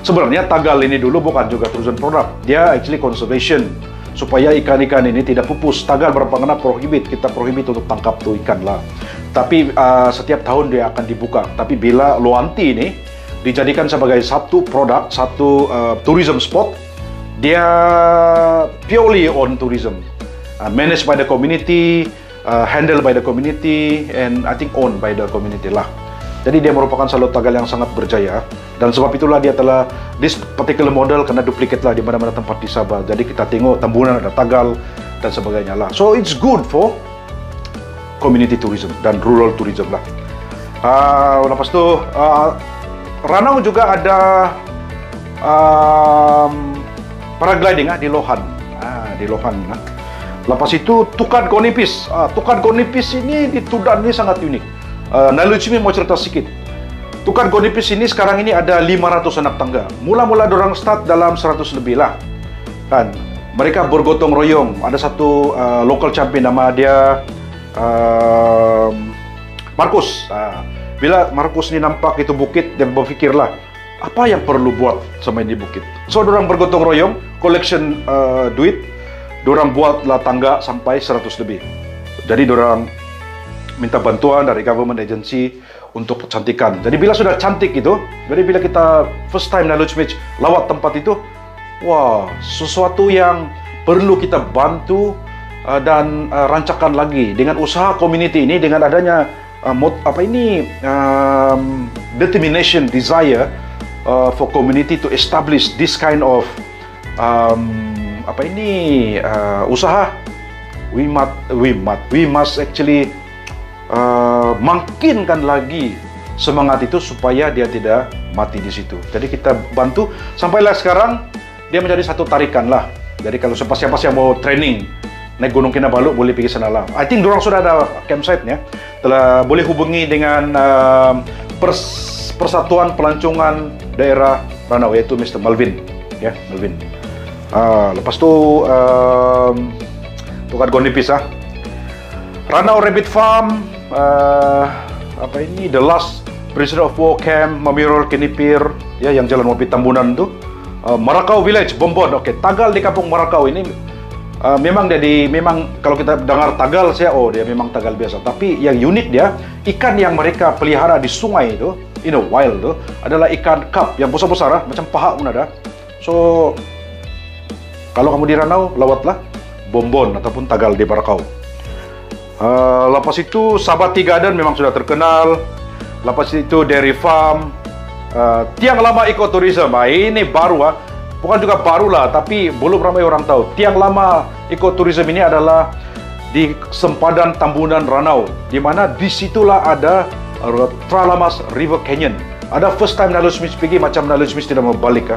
Sebenarnya Tagal ini dulu bukan juga tourism product, dia actually conservation. Supaya ikan-ikan ini tidak pupus. Tagal berpengaruh prohibit, kita prohibit untuk tangkap tuh ikan lah. Tapi setiap tahun dia akan dibuka. Tapi bila Luanti ini dijadikan sebagai satu produk, satu tourism spot, dia purely on tourism, managed by the community, handled by the community, and I think owned by the community lah. Jadi dia merupakan salut Tagal yang sangat berjaya, dan sebab itulah dia telah this particular model kena duplicate lah di mana-mana tempat di Sabah. Jadi kita tengok Tambunan ada Tagal dan sebagainya lah. So it's good for community tourism dan rural tourism lah. Lepas tu Ranau juga ada paragliding di Lohan. Di Lohan. Lepas itu Tukan Konipis. Tukan Konipis ini di Tudan ini sangat unik. Nalucimi mau cerita sedikit. Tukan Konipis ini sekarang ini ada 500 anak tangga. Mula-mula dorang start dalam 100 lebih lah. Kan? Mereka bergotong royong. Ada satu local champion nama dia Markus. Bila Markus ini nampak itu bukit, dia berfikirlah apa yang perlu buat sama ini bukit. So dorang bergotong royong, collection duit, dorang buatlah tangga sampai 100 lebih. Jadi dorang minta bantuan dari government agency untuk kecantikan. Jadi bila sudah cantik itu, jadi bila kita first time knowledge match lawat tempat itu, wah, sesuatu yang perlu kita bantu dan rancangkan lagi dengan usaha community ini, dengan adanya determination, desire for community to establish this kind of usaha. We must actually makinkan lagi semangat itu supaya dia tidak mati di situ. Jadi kita bantu sampailah sekarang dia menjadi satu tarikan lah. Jadi kalau siapa yang mau training naik Gunung Kinabalu boleh pergi sana lah. I think dorang sudah ada campsite-nya. Telah boleh hubungi dengan Persatuan Pelancongan Daerah Ranau, yaitu Mr. Melvin, ya, Melvin. Lepas tu Tukan Konipis Ranau Rabbit Farm, The Last Prisoner of War Camp, Mamiror Kinipir, ya, yang Jalan Wapi Tambunan tu. Marakau Village, Bombon. Okey, Tagal di Kampung Marakau ini memang kalau kita dengar Tagal dia memang Tagal biasa. Tapi yang unik dia, ikan yang mereka pelihara di sungai itu, wild tu, adalah ikan cup yang besar-besar, macam paha pun ada. So kalau kamu di Ranau, lawatlah Bombon ataupun Tagal di Marakau. Lepas itu Sabati Garden memang sudah terkenal. Lepas itu Dairy Farm, Tiang Lama Ecotourism. Ini baru bukan juga baru lah, tapi belum ramai orang tahu. Tiang Lama Ecotourism ini adalah di sempadan Tambunan Ranau, di mana disitulah ada Tralamas River Canyon. Ada first time Nalus Smith pergi, macam Nalus Smith tidak mau balik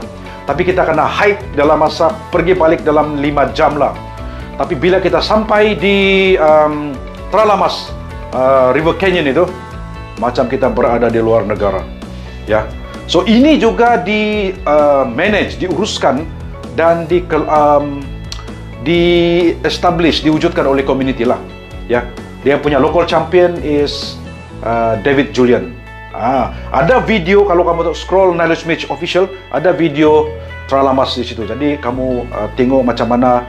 tapi kita kena hike dalam masa pergi balik dalam 5 jam lah. Tapi bila kita sampai di Tralamas River Canyon itu, macam kita berada di luar negara, ya. So ini juga di manage, diuruskan dan di establish, diwujudkan oleh community lah. Ya, dia punya local champion is David Julian. Ada video kalau kamu scroll Nile Smith official, ada video trial lamas di situ. Jadi kamu tengok macam mana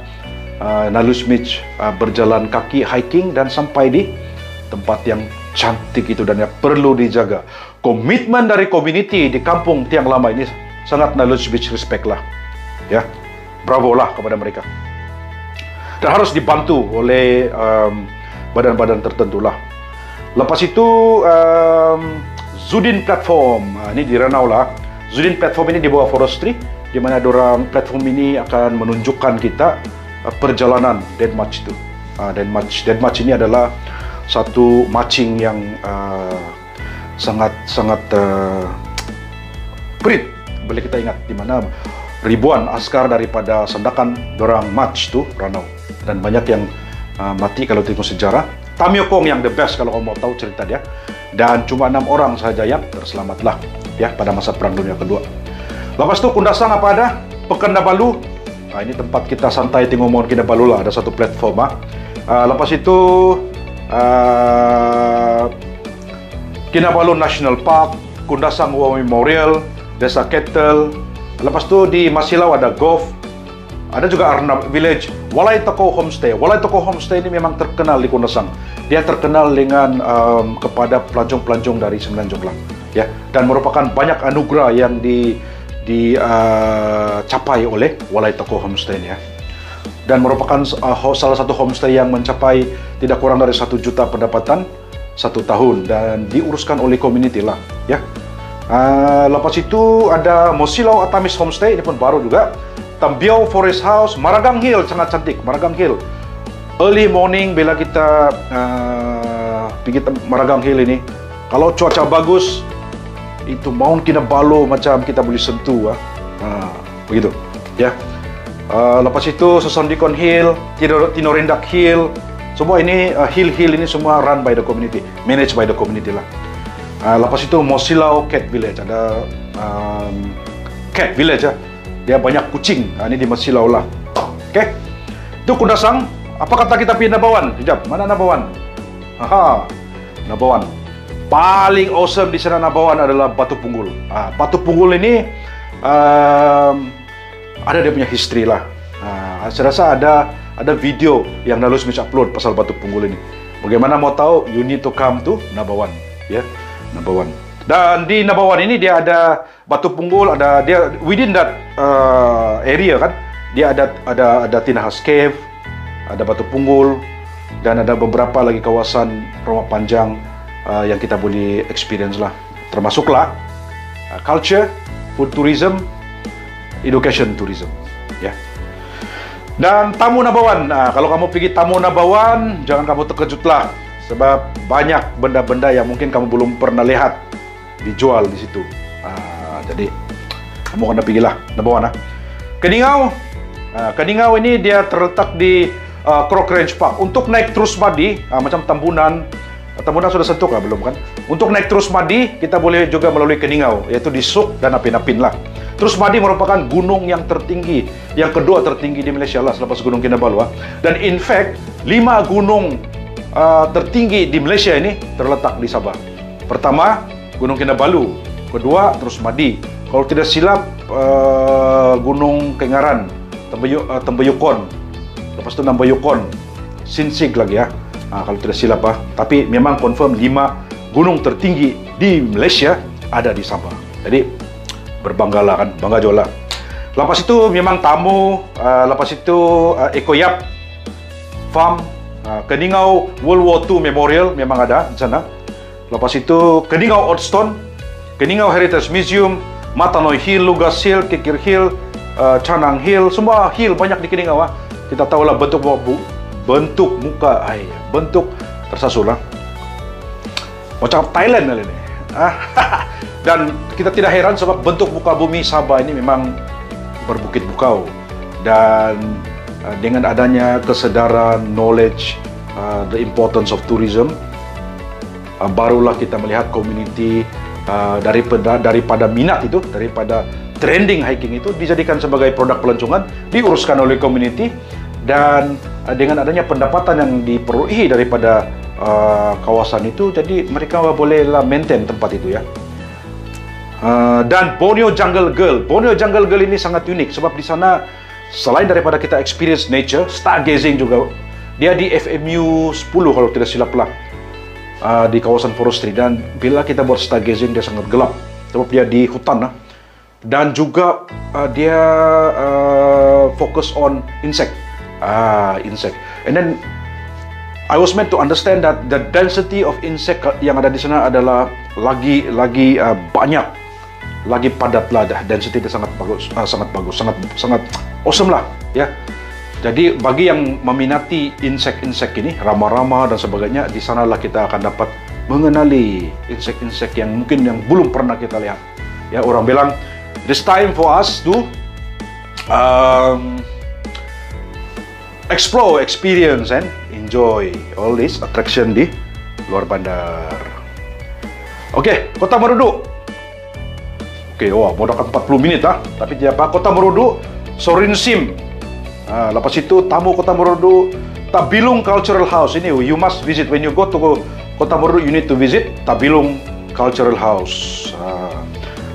Nile Smith berjalan kaki hiking dan sampai di tempat yang cantik itu, dan yang perlu dijaga. Komitmen dari community di kampung Tiang Lama ini sangat Nile Smith respect lah. Ya, bravo lah kepada mereka. Dan harus dibantu oleh badan-badan tertentu lah. Lepas itu Zudin Platform, ini di Ranau lah. Zudin Platform ini di bawah Forestry, di mana dorang platform ini akan menunjukkan kita perjalanan dead march itu. Dead march ini adalah satu marching yang sangat perit, boleh kita ingat, di mana ribuan askar daripada Sandakan dorang march tu Ranau, dan banyak yang mati kalau tengok sejarah. Tamyokong yang the best kalau kamu mau tahu cerita dia, dan cuma 6 orang saja yang terselamatlah ya pada masa Perang Dunia Kedua. Lepas tu Kundasang apa ada? Pekan Kinabalu. Ini tempat kita santai tengok Mount Kinabalu lah, ada satu platform. Lepas itu Kinabalu National Park, Kundasang War Memorial, Desa Kettle. Lepas tu di Masilau ada golf. Ada juga Arnab Village, Walai Toko Homestay. Walai Toko Homestay ini memang terkenal di Kundasang. Dia terkenal dengan kepada pelancong-pelancong dari Sembilan Jonglang, ya, dan merupakan banyak anugerah yang dicapai oleh Walai Toko Homestay ya. Dan merupakan salah satu homestay yang mencapai tidak kurang dari 1 juta pendapatan 1 tahun, dan diuruskan oleh community lah ya. Lepas itu ada Mosilau Atamis Homestay, ini pun baru juga. Tambiau Forest House, Maragang Hill, sangat cantik Maragang Hill. Early morning bila kita pergi Maragang Hill ini, kalau cuaca bagus, itu Mount Kinabalu macam kita boleh sentuh begitu ya. Lepas itu Sesondikon Hill, Tinorindak Hill, semua ini hill-hill ini semua run by the community, managed by the community lah. Lepas itu Mosilau Cat Village, ada Cat Village ya. Dia banyak kucing. Ini di Masilau lah. Okey. Itu Kundasang. Apa kata kita pergi Nabawan? Sekejap. Mana Nabawan? Nabawan. Paling awesome di sana Nabawan adalah Batu Punggul. Batu Punggul ini ada dia punya history lah. Saya rasa ada video yang Nile Smith upload pasal Batu Punggul ini. Bagaimana mau tahu? You need to come to Nabawan. Ya, Nabawan. Dan di Nabawan ini dia ada Batu Punggul, ada dia within that area kan. Dia ada Tinahas Cave, ada Batu Punggul, dan ada beberapa lagi kawasan rumah panjang yang kita boleh experience lah. Termasuklah culture, food tourism, education tourism, ya. Dan Tamu Nabawan. Kalau kamu pergi Tamu Nabawan, jangan kamu terkejut lah, sebab banyak benda-benda yang mungkin kamu belum pernah lihat dijual di situ. Jadi kamu kena pergilah Nabawan. Keningau. Keningau ini dia terletak di Croc Range Park. Untuk naik terus Madi, macam Tambunan sudah sentuh kah? Belum kan? Untuk naik terus Madi, kita boleh juga melalui Keningau, yaitu di Suk dan Apin-Apin lah. Terus Madi merupakan gunung yang tertinggi, yang kedua tertinggi di Malaysia lah selepas Gunung Kinabalu. Dan in fact, 5 gunung tertinggi di Malaysia ini terletak di Sabah. Pertama, Gunung Kinabalu. Kedua, terus Madi. Kalau tidak silap, Gunung Kengaran, Tembayukon. Lepas itu Nambayukon, Sinsig lagi ya. Kalau tidak silap Tapi memang confirm 5 gunung tertinggi di Malaysia ada di Sabah. Jadi berbanggalah kan, bangga juga lah. Lepas itu memang Tamu, lepas itu Ekoyap Farm, Keningau World War II Memorial memang ada di sana. Lepas itu Keningau Oldstone, Keningau Heritage Museum, Matanoi Hill, Lugas Hill, Kikir Hill, Canang Hill, semua hill banyak di Keningau. Kita tahulah bentuk muka, bentuk tersasul lah. Macam Thailand kali ini. Dan kita tidak heran sebab bentuk muka bumi Sabah ini memang berbukit bukau. Dan dengan adanya kesedaran, knowledge, the importance of tourism, barulah kita melihat community daripada minat itu, daripada trending hiking itu dijadikan sebagai produk pelancongan, diuruskan oleh community, dan dengan adanya pendapatan yang diperolehi daripada kawasan itu, jadi mereka bolehlah maintain tempat itu ya. Dan Borneo Jungle Girl ini sangat unik sebab di sana selain daripada kita experience nature, stargazing juga, dia di FMU 10 kalau tidak silap lah, di kawasan forestry. Dan bila kita buat stargazing, dia sangat gelap sebab dia di hutan lah. Dan juga dia fokus on insect. And then I was meant to understand that the density of insect yang ada di sana adalah lagi banyak, lagi padat lah. Density dia sangat bagus, sangat awesome lah ya. Jadi bagi yang meminati insek-insek ini, rama-rama dan sebagainya, di sanalah kita akan dapat mengenali insek-insek yang mungkin yang belum pernah kita lihat. Ya, orang bilang it's time for us to explore, experience and enjoy all this attraction di luar bandar. Oke, Kota Marudu. Oke, wah, mau dekat 40 menit lah. Tapi tidak apa, Kota Marudu, Sorin Sim. Lepas itu tamu Kota Marudu, Tabilung Cultural House. Ini you must visit when you go to Kota Marudu. You need to visit Tabilung Cultural House.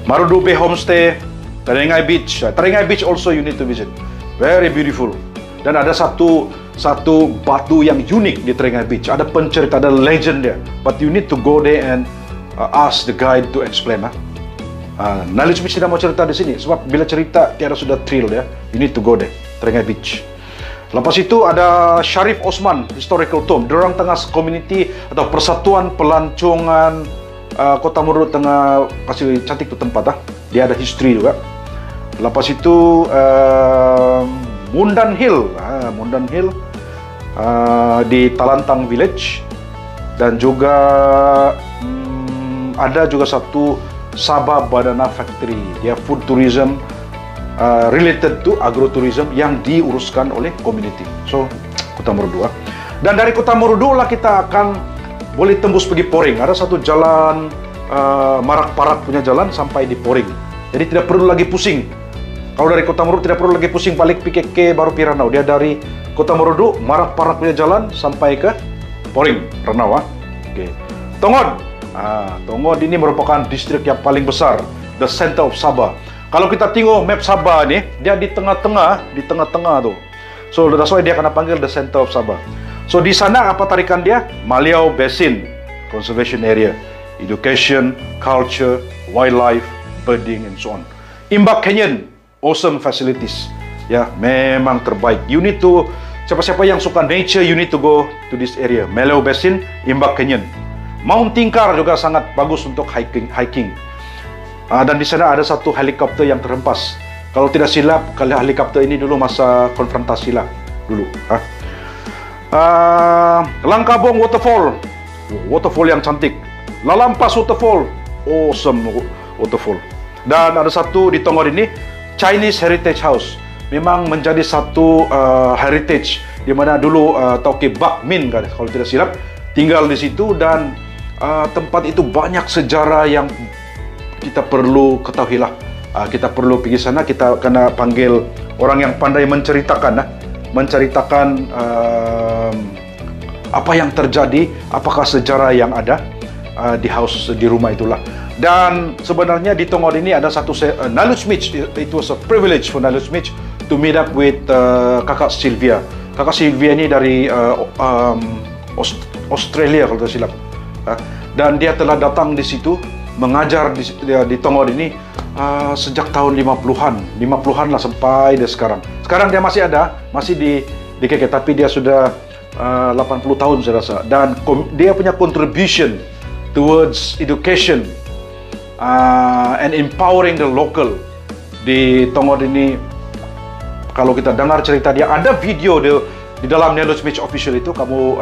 Marudu Bay Homestay, Terengai Beach. Terengai Beach also you need to visit. Very beautiful. Dan ada satu batu yang unik di Terengai Beach. Ada pencerita, ada legend dia. But you need to go there and ask the guide to explain. Knowledge Beach tidak mau cerita di sini sebab bila cerita tiada sudah thrill ya. You need to go there, Terengai Beach. Lepas itu ada Sharif Osman Historical Tomb. Diorang tengah community atau persatuan pelancongan Kota Marudu, tengah kasih cantik tu tempat Dia ada history juga. Lepas itu Mundan Hill, di Talantang Village, dan juga ada juga satu Sabah Banana Factory, dia food tourism related to agrotourism yang diuruskan oleh community. So Kota Marudu. Dan dari Kota Marudu lah kita akan boleh tembus pergi Poring. Ada satu jalan Marak-Parak punya jalan sampai di Poring. Jadi tidak perlu lagi pusing. Kalau dari Kota Marudu tidak perlu lagi pusing balik PKK baru pi Ranau. Dia dari Kota Marudu, Marak-Parak punya jalan sampai ke Poring, Ranau. Oke. Tongod. Tongod ini merupakan distrik yang paling besar, the center of Sabah. Kalau kita tengok map Sabah ni, dia di tengah-tengah tu. So that's why dia akan panggil the center of Sabah. So di sana apa tarikan dia? Maliau Basin Conservation Area, education, culture, wildlife, birding and so on. Imbak Canyon, awesome facilities. Ya, memang terbaik. You need to, siapa-siapa yang suka nature, you need to go to this area. Maliau Basin, Imbak Canyon. Mount Tingkar juga sangat bagus untuk hiking. Dan di sana ada satu helikopter yang terhempas. Kalau tidak silap, kalau helikopter ini dulu masa konfrontasi lah dulu. Langkabong Waterfall yang cantik. Lalampas Waterfall, awesome waterfall. Dan ada satu di Tongod ini, Chinese Heritage House. Memang menjadi satu heritage di mana dulu Tauke Bak Min kalau tidak silap tinggal di situ, dan tempat itu banyak sejarah yang kita perlu ketahui lah. Kita perlu pergi sana, kita kena panggil orang yang pandai menceritakan apa yang terjadi, apakah sejarah yang ada di rumah itulah. Dan sebenarnya di Tongod ini ada satu Nalutj Mitch. It was a privilege for Nalutj Mitch to meet up with kakak Sylvia. Kakak Sylvia ini dari Australia kalau tidak silap. Dan dia telah datang di situ mengajar di Tongod ini sejak tahun 50-an lah sampai dia sekarang. Sekarang dia masih ada, masih di KK, tapi dia sudah 80 tahun saya rasa. Dan dia punya contribution towards education and empowering the local di Tongod ini. Kalau kita dengar cerita dia, ada video dia di dalam Nalutj Mitch official itu, kamu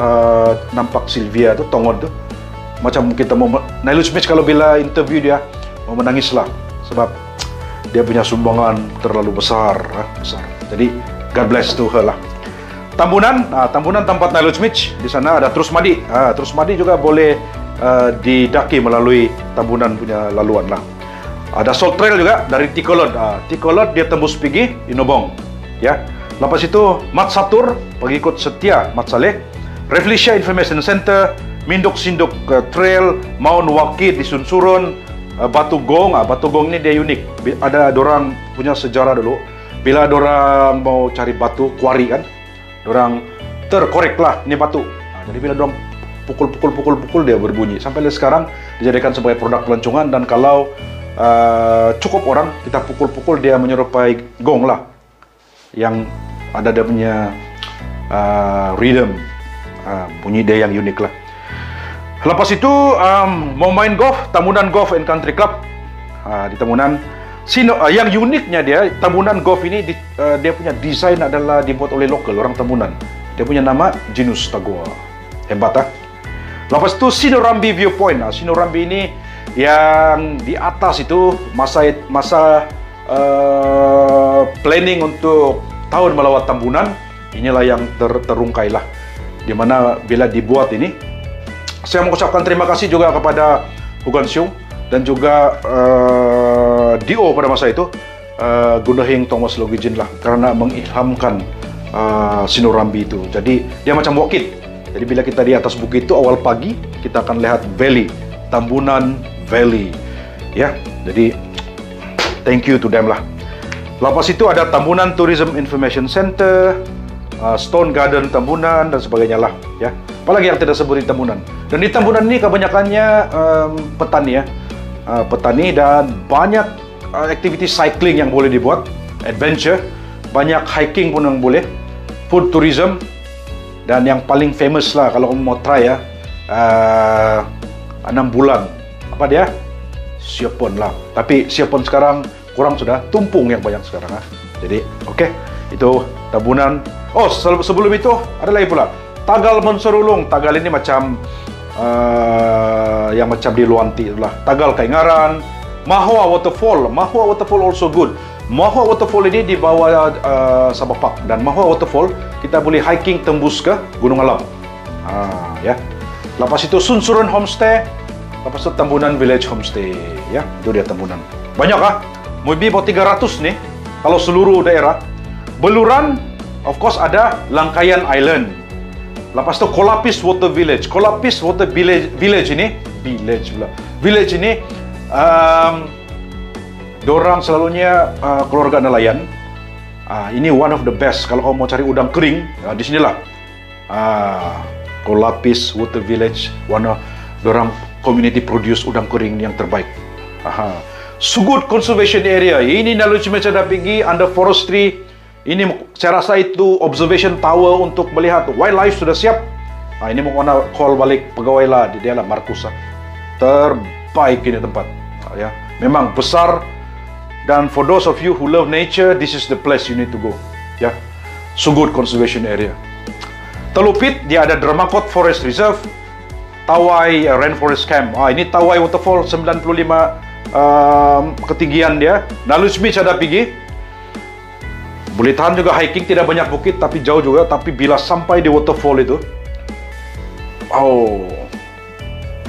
nampak Sylvia tu, Tongod tu. Macam kita mau Nalutj Mitch kalau bila interview dia mau menangis lah sebab dia punya sumbangan terlalu besar. Jadi God bless to her lah. Tambunan tempat Nalutj Mitch. Di sana ada Terus Madi. Terus Madi juga boleh didaki melalui Tambunan punya laluan lah. Ada Salt Trail juga dari Tikolod. Tikolod dia tembus pergi Inobong. Ya. Lepas itu Mat Satur, pengikut setia Mat Saleh. Reflesia Information Center, Minduk Sinduk Trail, Mount Wakid di Sunsurun, Batu Gong. Batu Gong ini dia unik. Ada dorang punya sejarah dulu. Bila dorang mau cari batu kuari kan, dorang terkorek lah ini batu. Jadi bila dorang pukul dia berbunyi. Sampai sekarang dijadikan sebagai produk pelancongan, dan kalau cukup orang kita pukul dia menyerupai gong lah, yang ada dia punya rhythm, bunyi dia yang unik lah. Lepas itu mau main golf, Tambunan Golf and Country Club di Tambunan. Yang uniknya dia, Tambunan Golf ini dia punya desain adalah dibuat oleh lokal orang Tambunan. Dia punya nama Genus Tagua. Hebat ah. Lepas itu Sinorambi Viewpoint. Sinorambi ini yang di atas itu masa planning untuk tahun melawat Tambunan. Inilah yang terungkai lah, di mana bila dibuat ini. Saya mengucapkan terima kasih juga kepada Hugan Siung dan juga DO pada masa itu, Gunahing Thomas Logijin lah, karena mengilhamkan Sinorambi itu. Jadi dia macam walk-in. Jadi bila kita di atas bukit itu awal pagi, kita akan lihat valley, Tambunan Valley. Ya, jadi thank you to them lah. Lepas itu ada Tambunan Tourism Information Center, Stone Garden Tambunan dan sebagainya lah. Ya, apalagi yang tidak sebut di Tambunan. Dan di Tambunan ini kebanyakannya petani ya, petani, dan banyak aktiviti cycling yang boleh dibuat, adventure, banyak hiking pun yang boleh, food tourism, dan yang paling famous lah kalau kamu mau try ya, 6 bulan apa dia? Siapon lah. Tapi Siapon sekarang kurang sudah, tumpung yang banyak sekarang. Jadi oke, itu Tambunan. Oh, sebelum itu ada lagi pula Tagal Menserulung. Tagal ini macam yang macam di Luanti itulah. Tagal Kaingaran, Mahua Waterfall. Mahua Waterfall also good. Mahua Waterfall ini di bawah Sabah Park, dan Mahua Waterfall kita boleh hiking tembus ke Gunung Alam. Ya. Lepas itu Sunsurun Homestay. Lepas itu Tambunan Village Homestay. Ya, itu dia Tambunan. Banyak maybe about 300 nih kalau seluruh daerah. Beluran, of course ada Langkayan Island. Lepas itu Kolapis Water Village. Kolapis Water Village ini, village ini dorang selalunya keluarga nelayan. Ini one of the best kalau kamu mau cari udang kering, di sinilah. Kolapis Water Village, one of dorang community produce udang kering yang terbaik. Sugut Conservation Area. Ini Naluci Macada pergi under forestry. Ini saya rasa itu observation tower untuk melihat wildlife sudah siap. Ini mau call balik pegawai lah di dalam Markus. Terbaik ini tempat. Ya, memang besar, dan for those of you who love nature, this is the place you need to go. Ya, Sugut Conservation Area. Telupit dia ada Dramakot Forest Reserve, Tawai Rainforest Camp. Ini Tawai Waterfall 95 ketinggian dia. Nalusmi ada pergi. Boleh tahan juga hiking, tidak banyak bukit tapi jauh juga. Tapi bila sampai di waterfall itu,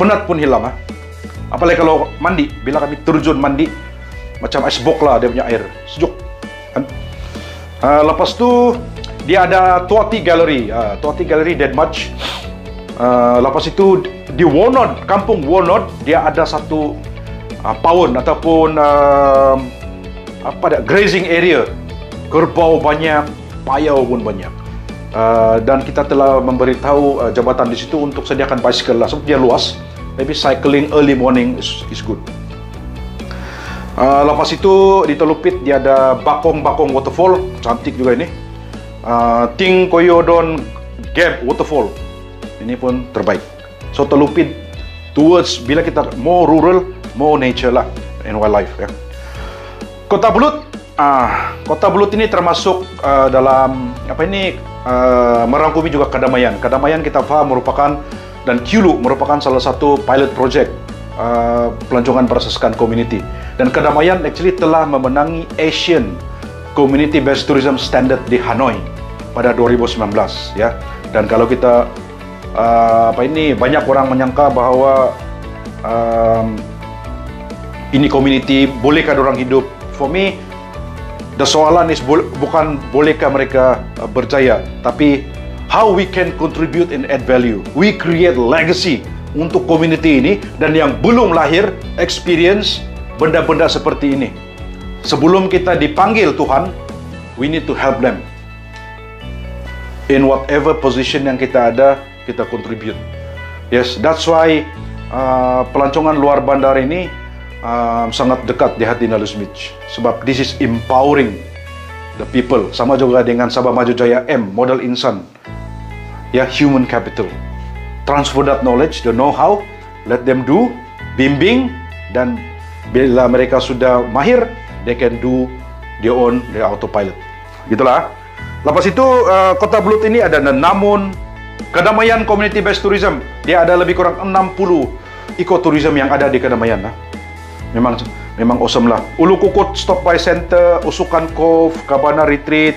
penat pun hilang. Apalagi kalau mandi, bila kami terjun mandi, macam ice box lah dia punya air, sejuk. Lepas tu dia ada Tuati Gallery, Tuati Gallery Dead March. Lepas itu di Wonod, Kampung Wonod, dia ada satu pawon ataupun grazing area. Kerbau banyak, payau pun banyak. Dan kita telah memberitahu jabatan di situ untuk sediakan bicycle lah, sebab dia luas. Maybe cycling early morning is good. Lepas itu di Telupit dia ada Bakong Waterfall, cantik juga ini. Ting Koyodon Gap Waterfall, ini pun terbaik. So Telupit towards, bila kita more rural, more nature lah and wildlife ya. Kota Belut. Kota Belut ini termasuk dalam merangkumi juga Kadamayan. Kadamayan kita faham merupakan, dan Kulu merupakan salah satu pilot project pelancongan berdasarkan community. Dan Kadamayan actually telah memenangi Asian Community Based Tourism Standard di Hanoi pada 2019 ya. Dan kalau kita banyak orang menyangka bahwa ini community bolehkah orang hidup. For me, The soalan is bukan bolehkah mereka berjaya, tapi how we can contribute and add value. We create legacy untuk community ini, dan yang belum lahir experience benda-benda seperti ini. Sebelum kita dipanggil Tuhan, we need to help them. In whatever position yang kita ada, kita contribute. Yes, that's why pelancongan luar bandar ini sangat dekat di hati Nalus Beach. Sebab this is empowering the people. Sama juga dengan Sabah Maju Jaya M, modal insan. Ya, human capital. Transfer that knowledge, the know-how, let them do, bimbing, dan bila mereka sudah mahir, they can do their autopilot. Gitulah. Lepas itu, Kota Belud ini ada Namun Kedamaian Community Based Tourism. Dia ada lebih kurang 60 ekoturism yang ada di Kedamaian. Memang awesome lah. Ulu Kukut Stop By Center, Usukan Cove, Cabana Retreat,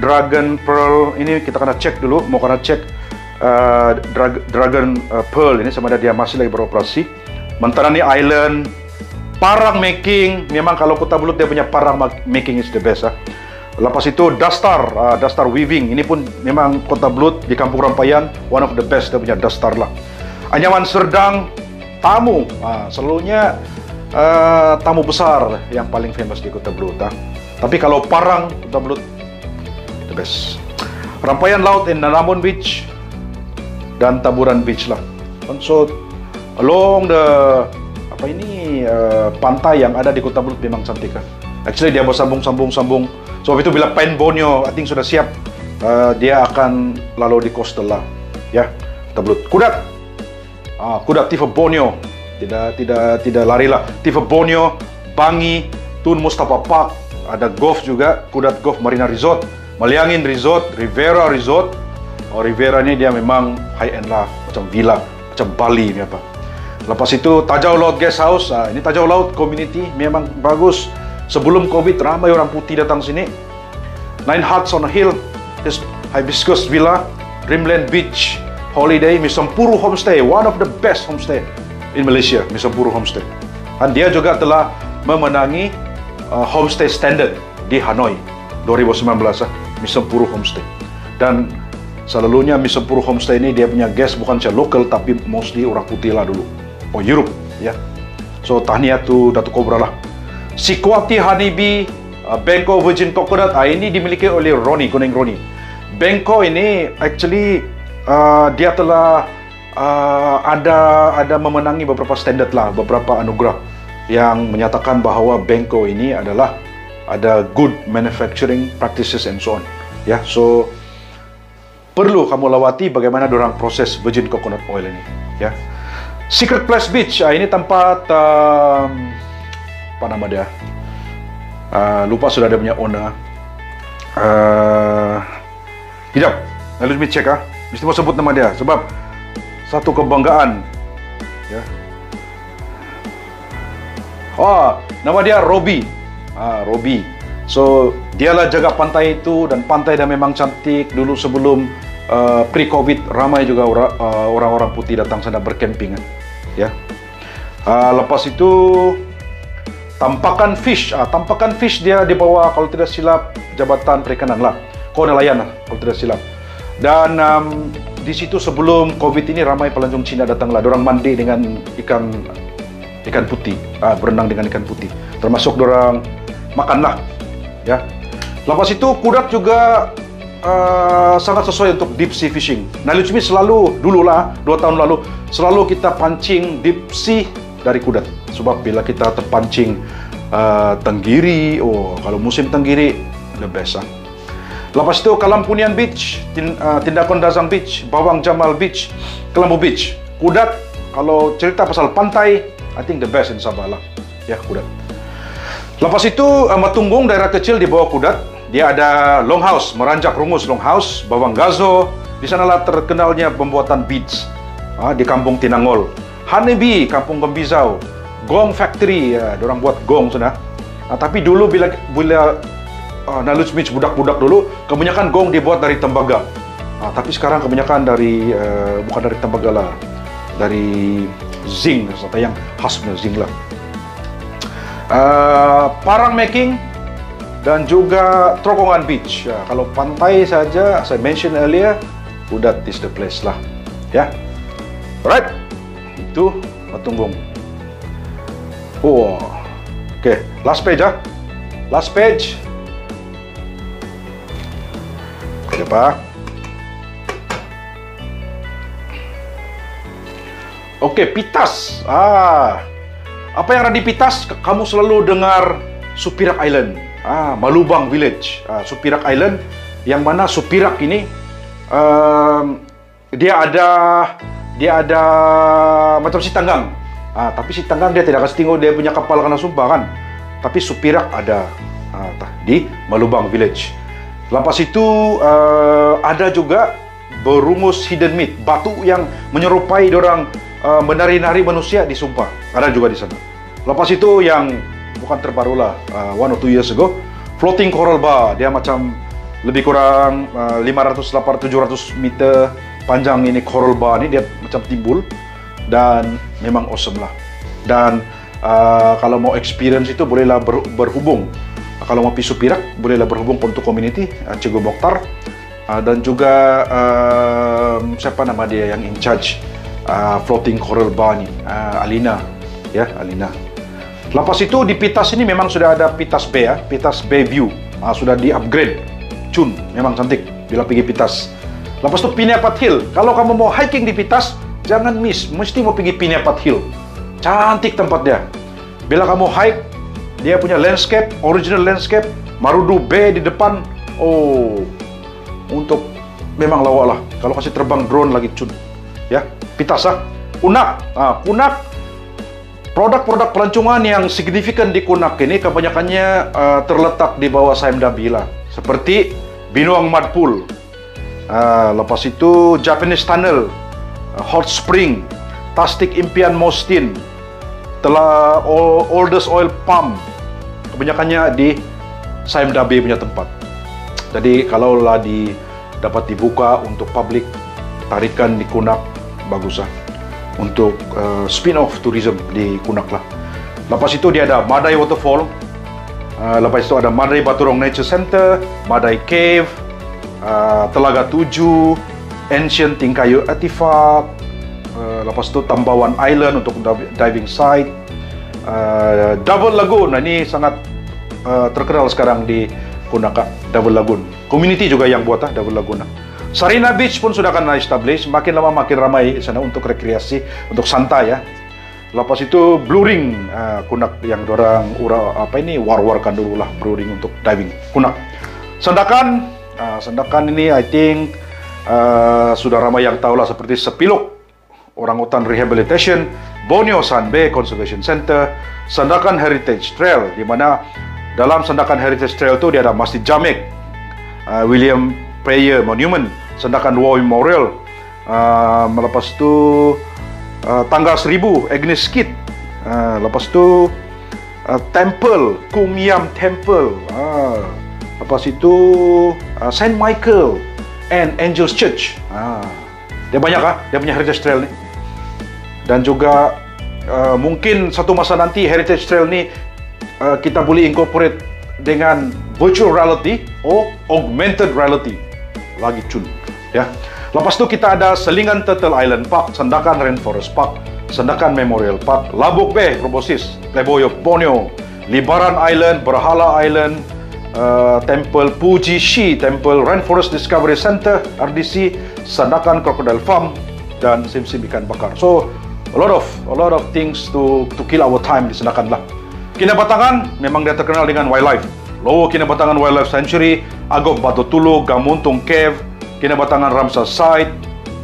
Dragon Pearl. Ini kita kena cek dulu, mau kena cek Dragon Pearl ini sama ada dia masih lagi beroperasi. Mentarani Island, Parang Making. Memang kalau Kota Belud dia punya Parang Making is the best. Lepas itu Dastar Weaving. Ini pun memang Kota Belud di Kampung Rampayan, one of the best dia punya Dastar lah. Anyaman Serdang, tamu. Selalunya tamu besar yang paling famous di Kota Belud. Tapi kalau Parang, Kota Belud the best. Rampayan Laut in Namun Beach dan Taburan Beach lah. So along the pantai yang ada di Kota Belud memang cantik kan. Actually dia bersambung. Sebab itu bila Pen Borneo I think sudah siap, dia akan lalu di coastal lah. Ya, Kota Belud. Kudat. Kudat Tifa Borneo. Tidak lari lah. Tifa Borneo, Bangi, Tun Mustafa Park, ada golf juga, Kudat Golf Marina Resort, Maliangin Resort, Rivera Resort. Rivera ni dia memang high end lah, macam villa, macam Bali ni apa. Lepas itu Tajau Laut Guest House. Ini Tajau Laut community memang bagus. Sebelum Covid ramai orang putih datang sini. Nine Hearts on a Hill, Hibiscus Villa, Dreamland Beach Holiday, Misempuru Homestay, one of the best homestay in Malaysia, Misempuru Homestay. Dan dia juga telah memenangi homestay standard di Hanoi 2019, Misempuru Homestay. Dan selalunya Misempuru Homestay ini dia punya guest bukan saja lokal tapi mostly orang putih lah dulu. Europe ya. So tahniah tu Datuk Cobra lah. Sikwati Honeybee, Bangkok Virgin Coconut, ini dimiliki oleh Kuning Roni. Bangkok ini actually dia telah ada memenangi beberapa standard lah, beberapa anugerah yang menyatakan bahawa Bangkok ini adalah ada good manufacturing practices and so on. Ya, so perlu kamu lawati bagaimana dorang proses virgin coconut oil ini. Ya, Secret Place Beach, ini tempat apa nama dia? Lupa sudah ada punya owner. Tidak, lalu Smith cek mesti mau sebut nama dia sebab satu kebanggaan. Ya. Nama dia Robi. Robi. So dialah jaga pantai itu, dan pantai dah memang cantik. Dulu sebelum pre-Covid ramai juga orang-orang putih datang sana bercamping. Ya. Lepas itu Tampakan Fish. Tampakan Fish dia di bawah kalau tidak silap Jabatan Perikanan lah. Kau nelayan lah kalau tidak silap. Dan di situ sebelum Covid ini ramai pelancong Cina datang lah. Dorang mandi dengan ikan putih, berenang dengan ikan putih. Termasuk dorang makan lah. Ya. Lepas itu Kudat juga sangat sesuai untuk deep sea fishing. Nalutmi selalu dululah 2 tahun lalu selalu kita pancing deep sea dari Kudat. Sebab bila kita terpancing tenggiri, kalau musim tenggiri the best. Lepas itu Kalampunian Beach, Tindakan Dazang Beach, Bawang Jamal Beach, Kelambu Beach. Kudat kalau cerita pasal pantai, I think the best in Sabah lah. Ya, Kudat. Lepas itu Matunggung, daerah kecil di bawah Kudat. Dia ada Longhouse, Meranjak Rungus Longhouse, Bawang Gazo. Di sanalah terkenalnya pembuatan beads di Kampung Tinangol. Honeybee, Kampung Gembizau. Gong Factory, dorang buat gong sana. Tapi dulu bila Nalutmi budak-budak dulu, kebanyakan gong dibuat dari tembaga. Tapi sekarang kebanyakan dari bukan dari tembaga lah, dari zinc, yang khasnya zinc lah. Parang Making, dan juga Trokongan Beach. Ya, kalau pantai saja, saya mention earlier, that is the place lah. Ya, alright, itu Batunggung. Oh, okay, last page ah, last page. Siapa? Okey, Pitas. Apa yang ada di Pitas? Kamu selalu dengar Supirak Island, Malubang Village, Supirak Island, yang mana Supirak ini dia ada macam si Tanggang. Tapi si Tanggang dia tidak kasih tengok dia punya kapal kena sumpah kan. Tapi Supirak ada di Malubang Village. Lepas itu ada juga berungus hidden meat, batu yang menyerupai orang menari-nari manusia di Sumpah. Ada juga di sana. Lepas itu yang bukan terbaru lah, 1 or 2 years ago, floating coral bar. Dia macam lebih kurang 500-700 meter panjang ini coral bar ni. Dia macam timbul dan memang awesome lah. Dan kalau mau experience itu bolehlah berhubung. Kalau mau pergi Supirak bolehlah berhubung untuk community Cikgu Mokhtar dan juga siapa nama dia yang in charge floating coral bar ni, Alina, ya, Alina. Lepas itu di Pitas ini memang sudah ada Pitas Bay, Pitas Bay View, sudah di upgrade, cun, memang cantik bila pergi Pitas. Lepas itu Pineapat Hill, kalau kamu mau hiking di Pitas, jangan miss, mesti mau pergi Pineapat Hill, cantik tempat dia. Bila kamu hike, dia punya landscape, original landscape, Marudu Bay di depan, untuk memang lawa lah. Kalau kasih terbang drone lagi cun, ya. Pitas Kunak, Kunak, produk-produk pelancongan yang signifikan di Kunak ini kebanyakannya terletak di bawah Saim Dabila, seperti Binuang Mud Pool, lepas itu Japanese Tunnel, Hot Spring, Tastik Impian Mostin, telah Oldest Oil Palm, kebanyakannya di Saim Dabi punya tempat. Jadi kalaulah dapat dibuka untuk publik, tarikan di Kunak bagus lah untuk spin-off tourism di Kunak lah. Lepas itu dia ada Madai Waterfall, lepas itu ada Madai Baturong Nature Center, Madai Cave, Telaga 7, Ancient Tingkayu Artifact, lepas itu Tambawan Island untuk diving site, Double Lagoon. Ini sangat terkenal sekarang di Kunak, Double Lagoon. Community juga yang buat Double Lagoon. Sarina Beach pun sudah akan establish, makin lama makin ramai sana untuk rekreasi, untuk santai ya. Lepas itu Blue Ring, Kunak yang dorang war-warkan dulu lah, Blue Ring untuk diving Kunak. Sandakan, Sandakan ini I think sudah ramai yang tahu lah, seperti Sepilok Orangutan Rehabilitation, Borneo Sun Bay Conservation Center, Sandakan Heritage Trail, di mana dalam Sandakan Heritage Trail itu dia ada Masjid Jamek, William Prayer Monument, Sandakan War Memorial, lepas itu Tangga 1000 Agnes Skid, lepas itu Temple Kumyam Temple, lepas itu Saint Michael and Angels Church. Dia banyak dia punya Heritage Trail ni. Dan juga mungkin satu masa nanti Heritage Trail ni kita boleh incorporate dengan virtual reality atau augmented reality lagi cun, ya. Lepas tu kita ada Selingan Turtle Island Park, Sandakan Rainforest Park, Sandakan Memorial Park, Labuk Bay Proboscis, Playboy of Borneo, Libaran Island, Berhala Island, Temple Puji Shi Temple, Rainforest Discovery Center RDC, Sandakan Crocodile Farm, dan Sim-Sim Ikan Bakar. So a lot of things to kill our time di Sandakan lah. Kinabatangan memang dia terkenal dengan wildlife. Lowo Kinabatangan Wildlife Sanctuary, Agok Batu Tulu, Gamuntung Cave, Kinabatangan Ramsar Site,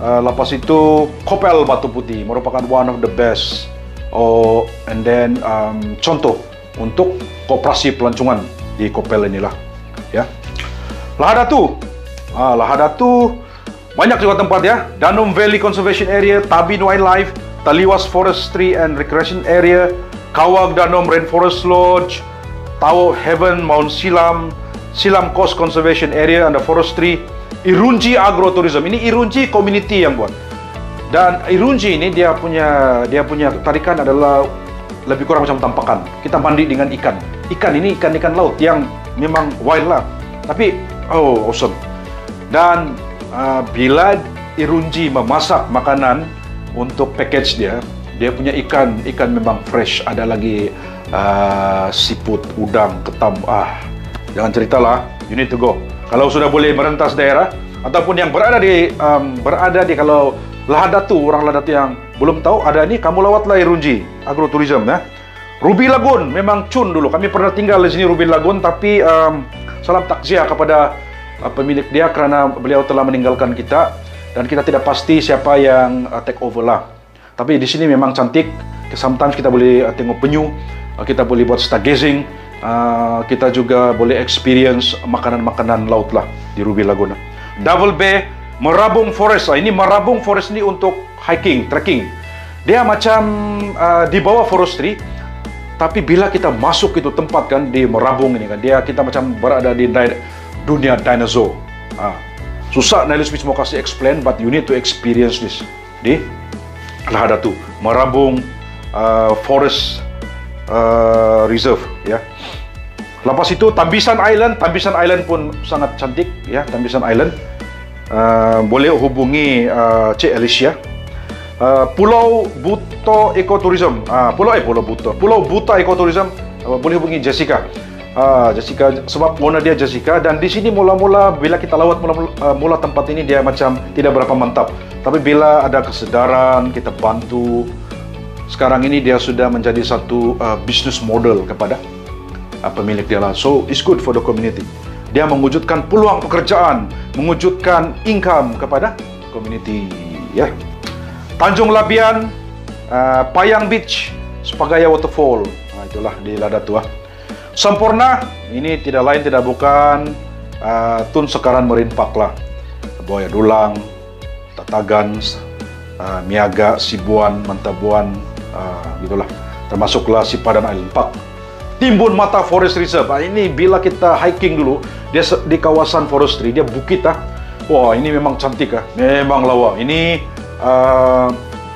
lepas itu Kopel Batu Putih merupakan one of the best, and then contoh untuk koperasi pelancongan di Kopel inilah, ya. Lahadatu, Lahadatu banyak juga tempat ya. Danum Valley Conservation Area, Tabin Wildlife, Taliwas Forestry and Recreation Area, Kawag Danum Rainforest Lodge, Tao Heaven, Mount Silam, Silam Coast Conservation Area and the Forestry, Irunji Agrotourism. Ini Irunji community yang buat. Dan Irunji ini dia punya tarikan adalah lebih kurang macam tampakan. Kita mandi dengan ikan. Ikan ini ikan laut yang memang wild lah. Tapi oh awesome. Dan bila Irunji memasak makanan untuk package dia punya ikan memang fresh. Ada lagi siput, udang, ketam. Jangan ceritalah, you need to go. Kalau sudah boleh merentas daerah ataupun yang berada di kalau Lahadatu, orang Lahadatu yang belum tahu ada ini, kamu lawatlah Irunji Agrotourism ya. Ruby Lagoon memang cun dulu. Kami pernah tinggal di sini Ruby Lagoon, tapi salam takziah kepada pemilik dia kerana beliau telah meninggalkan kita dan kita tidak pasti siapa yang take over lah. Tapi di sini memang cantik. Sometimes kita boleh tengok penyu, kita boleh buat stargazing, kita juga boleh experience makanan-makanan laut lah di Ruby Lagoon. Double Bay Merabung Forest. Ini Merabung Forest ni untuk hiking, trekking. Dia macam di bawah forestry, tapi bila kita masuk itu tempat kan di Merabung ini kan, kita macam berada di dunia dinosaur. Susah Nailu Smith mau kasih explain, but you need to experience this di Lahadatu Merabung Forest Reserve ya. Lepas itu Tambisan Island pun sangat cantik ya. Tambisan Island boleh hubungi Cik Alicia. Pulau Buto Ecotourism, Pulau Buta Ecotourism boleh hubungi Jessica. Jessica, sebab owner dia Jessica, dan di sini mula-mula bila kita lawat mula tempat ini dia macam tidak berapa mantap. Tapi bila ada kesedaran, kita bantu. Sekarang ini dia sudah menjadi satu business model kepada pemilik dia lah. So it's good for the community. Dia mewujudkan peluang pekerjaan, mewujudkan income kepada community ya. Tanjung Labian, Payang Beach, Sepagaya Waterfall. Itulah di Lahadatu. Sempurna, ini tidak lain tidak bukan Tun Sekaran Marine Park lah. Buaya Dulang, Tatagan, Miaga, Sibuan, Mantabuan, gitulah. Termasuklah Sipadan Island Park. Timbun Mata Forest Reserve. Ini bila kita hiking dulu, dia di kawasan forestry, dia bukit ah. Wah, ini memang cantik ah. Memang lawa. Ini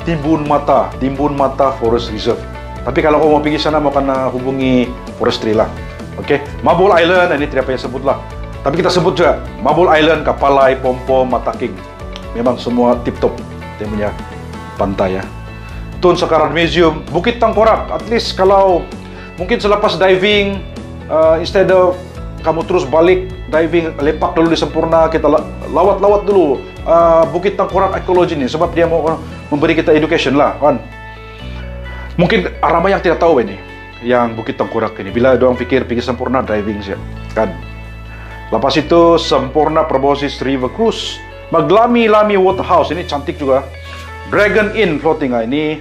Timbun Mata Forest Reserve. Tapi kalau kau mau pergi sana, mau kena hubungi forestry lah. Okey, Mabul Island ini tidak payah sebut lah. Tapi kita sebut juga Mabul Island, Kapalai, Pompom, Mataking. Memang semua tip top dia punya pantai ya. Tun Sekaran Museum, Bukit Tengkorak. At least kalau mungkin selepas diving, instead of kamu terus balik diving, lepak dulu di Sempurna, kita lawat dulu Bukit Tengkorak Ekologi ni, sebab dia mau memberi kita education lah kan. Mungkin ramai yang tidak tahu ini, yang Bukit Tengkorak ini. Bila doang fikir pergi Sempurna diving saja kan. Lepas itu Sempurna Proboscis River Cruise, Maglami Waterhouse, ini cantik juga. Dragon Inn Floating, ini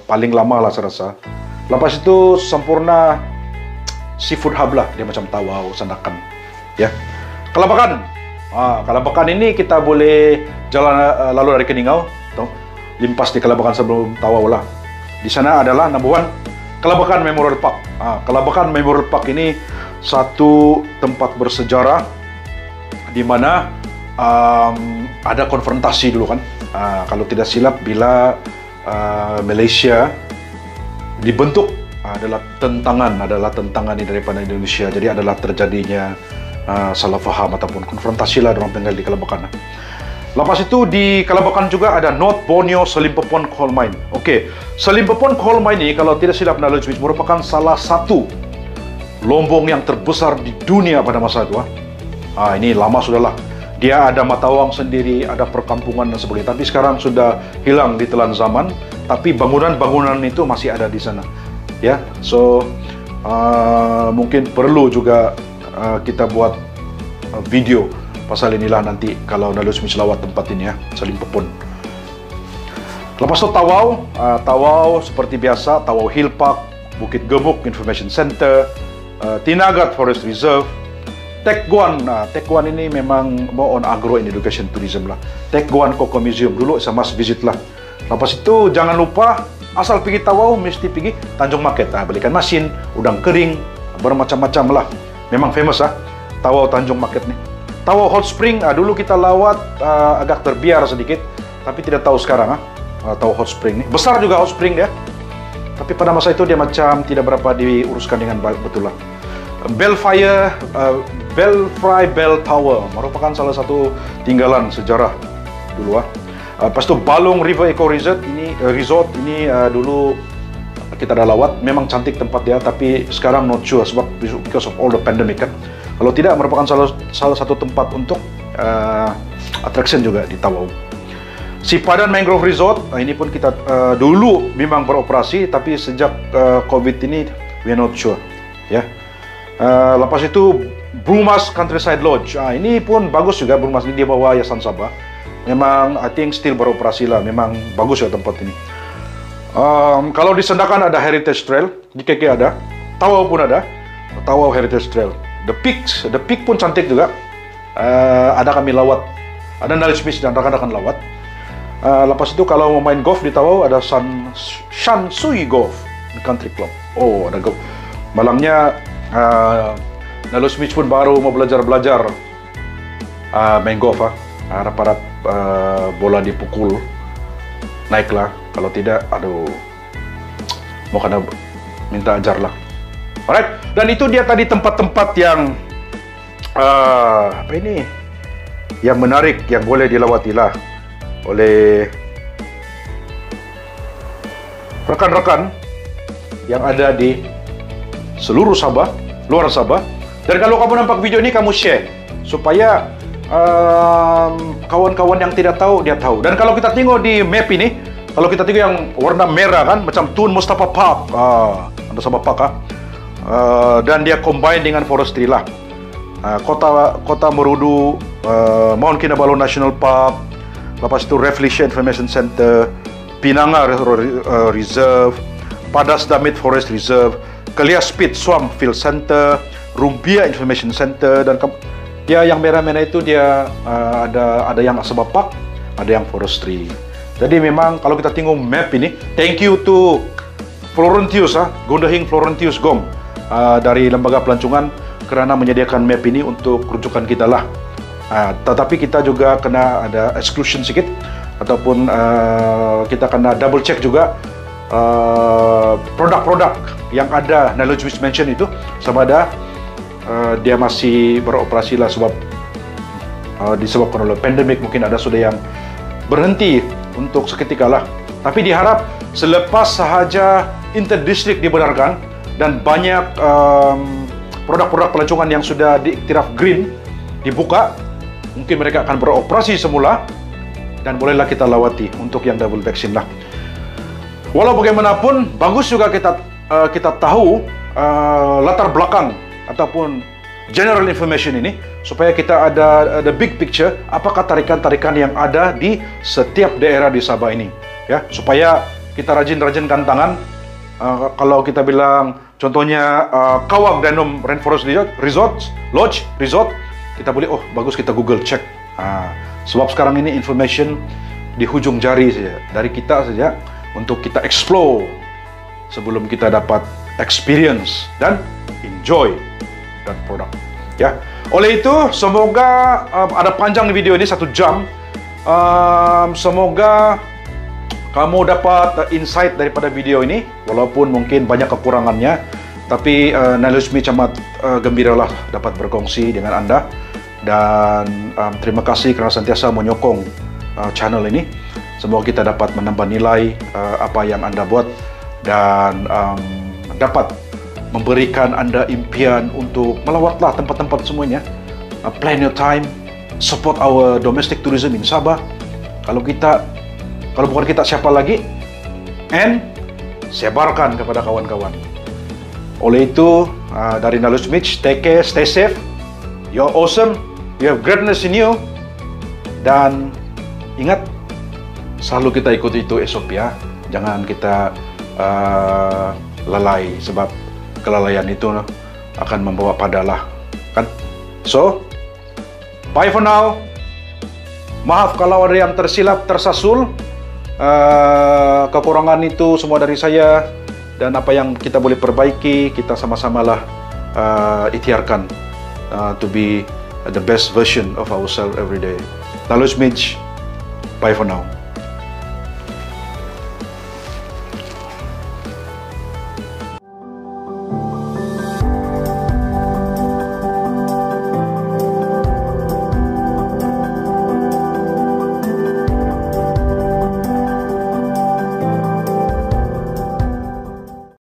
paling lama lah saya rasa. Lepas itu Sempurna Seafood Hub lah, dia macam Tawau, Sandakan ya. Kelabakan, Kelabakan ini kita boleh jalan lalu dari Keningau, limpas di Kelabakan sebelum Tawau lah. Di sana adalah number one, Kelabakan Memorial Park. Kelabakan Memorial Park ini satu tempat bersejarah di mana ada konfrontasi dulu kan. Kalau tidak silap, bila Malaysia dibentuk adalah tentangan ini daripada Indonesia. Jadi adalah terjadinya salah faham ataupun konfrontasi lah dalam tinggal di Kelabakan. Lepas itu di Kelabakan juga ada North Borneo Selimpepon Coal Mine. Okey, Selimpepon Coal Mine ini kalau tidak silap knowledge merupakan salah satu lombong yang terbesar di dunia pada masa itu. Ini lama sudahlah. Dia ada mata wang sendiri, ada perkampungan dan sebagainya. Tapi sekarang sudah hilang di telan zaman. Tapi bangunan-bangunan itu masih ada di sana. Ya, so mungkin perlu juga kita buat video pasal inilah nanti kalau Nalus Mislawat tempat ini ya, Selimpepon. Lepas itu Tawau, Tawau seperti biasa, Tawau Hill Park, Bukit Gemuk Information Center, Tinagat Forest Reserve, Tek Guan. Tek Guan ini memang more on agro and education tourism lah. Tek Guan Koko Museum dulu saya must visit lah. Lepas itu jangan lupa, asal pergi Tawau mesti pergi Tanjung Market. Belikan masin, udang kering, bermacam-macam lah. Memang famous Tawau Tanjung Market ni. Tawau Hot Spring, dulu kita lawat agak terbiar sedikit, tapi tidak tahu sekarang Tawau Hot Spring ni. Besar juga Hot Spring dia. Tapi pada masa itu dia macam tidak berapa diuruskan dengan baik betul lah. Belfry Bell Tower merupakan salah satu tinggalan sejarah dulu. Lepas tu Balong River Eco Resort ini dulu kita dah lawat. Memang cantik tempat dia, tapi sekarang not sure sebab because of all the pandemic kan. Kalau tidak, merupakan salah satu tempat untuk attraction juga di Tawau. Sipadan Mangrove Resort, ini pun kita dulu memang beroperasi, tapi sejak COVID ini we are not sure. Ya. Lepas itu Brumas Countryside Lodge, ini pun bagus juga. Brumas ini dia bawa Yayasan Sabah. Memang I think still beroperasi lah. Memang bagus ya tempat ini. Kalau di Sendakan ada Heritage Trail, di KK ada, Tawau pun ada, Tawau Heritage Trail. The Peak pun cantik juga. Ada kami lawat, ada Knowledge Beach dan rakan-rakan lawat. Lepas itu kalau mau main golf di Tawau ada Shansui Golf Country Club. Oh, ada golf. Malangnya Knowledge Beach pun baru mau belajar main golf. Harap-harap bola dipukul, naiklah. Kalau tidak, aduh, mau kena minta ajar lah. Alright, dan itu dia tadi tempat-tempat yang yang menarik, yang boleh dilawati lah oleh rekan-rekan yang ada di seluruh Sabah, luar Sabah. Dan kalau kamu nampak video ini, kamu share supaya kawan-kawan yang tidak tahu dia tahu. Dan kalau kita tengok di map ini, kalau kita tengok yang warna merah kan, macam Tun Mustafa Park, ada Sabah Park dan dia combine dengan forestry lah. Kota Merudu, Mount Kinabalu National Park, lepas itu Rafflesia Information Center, Pinanga Reserve, Padas Damit Forest Reserve, Kelia Spit Swamp Field Center, Rumbia Information Center, dan dia yang merah-merah itu dia ada yang Sabah Park, ada yang forestry. Jadi memang kalau kita tengok map ini, thank you to Florentius, Gondahing Florentius Gom dari Lembaga Pelancongan kerana menyediakan map ini untuk rujukan kita lah. Tetapi kita juga kena ada exclusion sikit, ataupun kita kena double check juga produk-produk yang ada Knowledge Beach Mansion itu sama ada dia masih beroperasi lah, sebab disebabkan oleh pandemik. Mungkin ada sudah yang berhenti untuk seketika lah. Tapi diharap selepas sahaja interdistrik dibenarkan dan banyak produk-produk pelancongan yang sudah diiktiraf green dibuka, mungkin mereka akan beroperasi semula dan bolehlah kita lawati untuk yang double vaksin lah. Walau bagaimanapun, bagus juga kita tahu latar belakang ataupun general information ini, supaya kita ada the big picture, apakah tarikan-tarikan yang ada di setiap daerah di Sabah ini, ya, supaya kita rajin-rajinkan tangan. Kalau kita bilang contohnya Kawak Danum Rainforest Lodge Resort, kita boleh, oh bagus, kita Google check. Sebab sekarang ini information di hujung jari saja, dari kita saja, untuk kita explore sebelum kita dapat experience dan enjoy that product. Ya, oleh itu semoga ada panjang video ini 1 jam. Semoga kamu dapat insight daripada video ini, walaupun mungkin banyak kekurangannya, tapi Knowledge Beach amat gembiralah dapat berkongsi dengan anda. Dan terima kasih kerana sentiasa menyokong channel ini. Semoga kita dapat menambah nilai apa yang anda buat dan dapat memberikan anda impian untuk melawatlah tempat-tempat semuanya. Plan your time, support our domestic tourism in Sabah. Kalau bukan kita, siapa lagi? And sebarkan kepada kawan-kawan. Oleh itu, dari Knowledge Beach, take care, stay safe. You're awesome. You have greatness in you. Dan ingat, selalu kita ikut itu SOP ya. Jangan kita lalai, sebab kelalaian itu akan membawa padalah, kan? So, bye for now. Maaf kalau ada yang tersilap, tersasul. Kekurangan itu semua dari saya, dan apa yang kita boleh perbaiki, kita sama-samalah ikhtiarkan to be the best version of ourselves every day. Knowledge Beach, bye for now.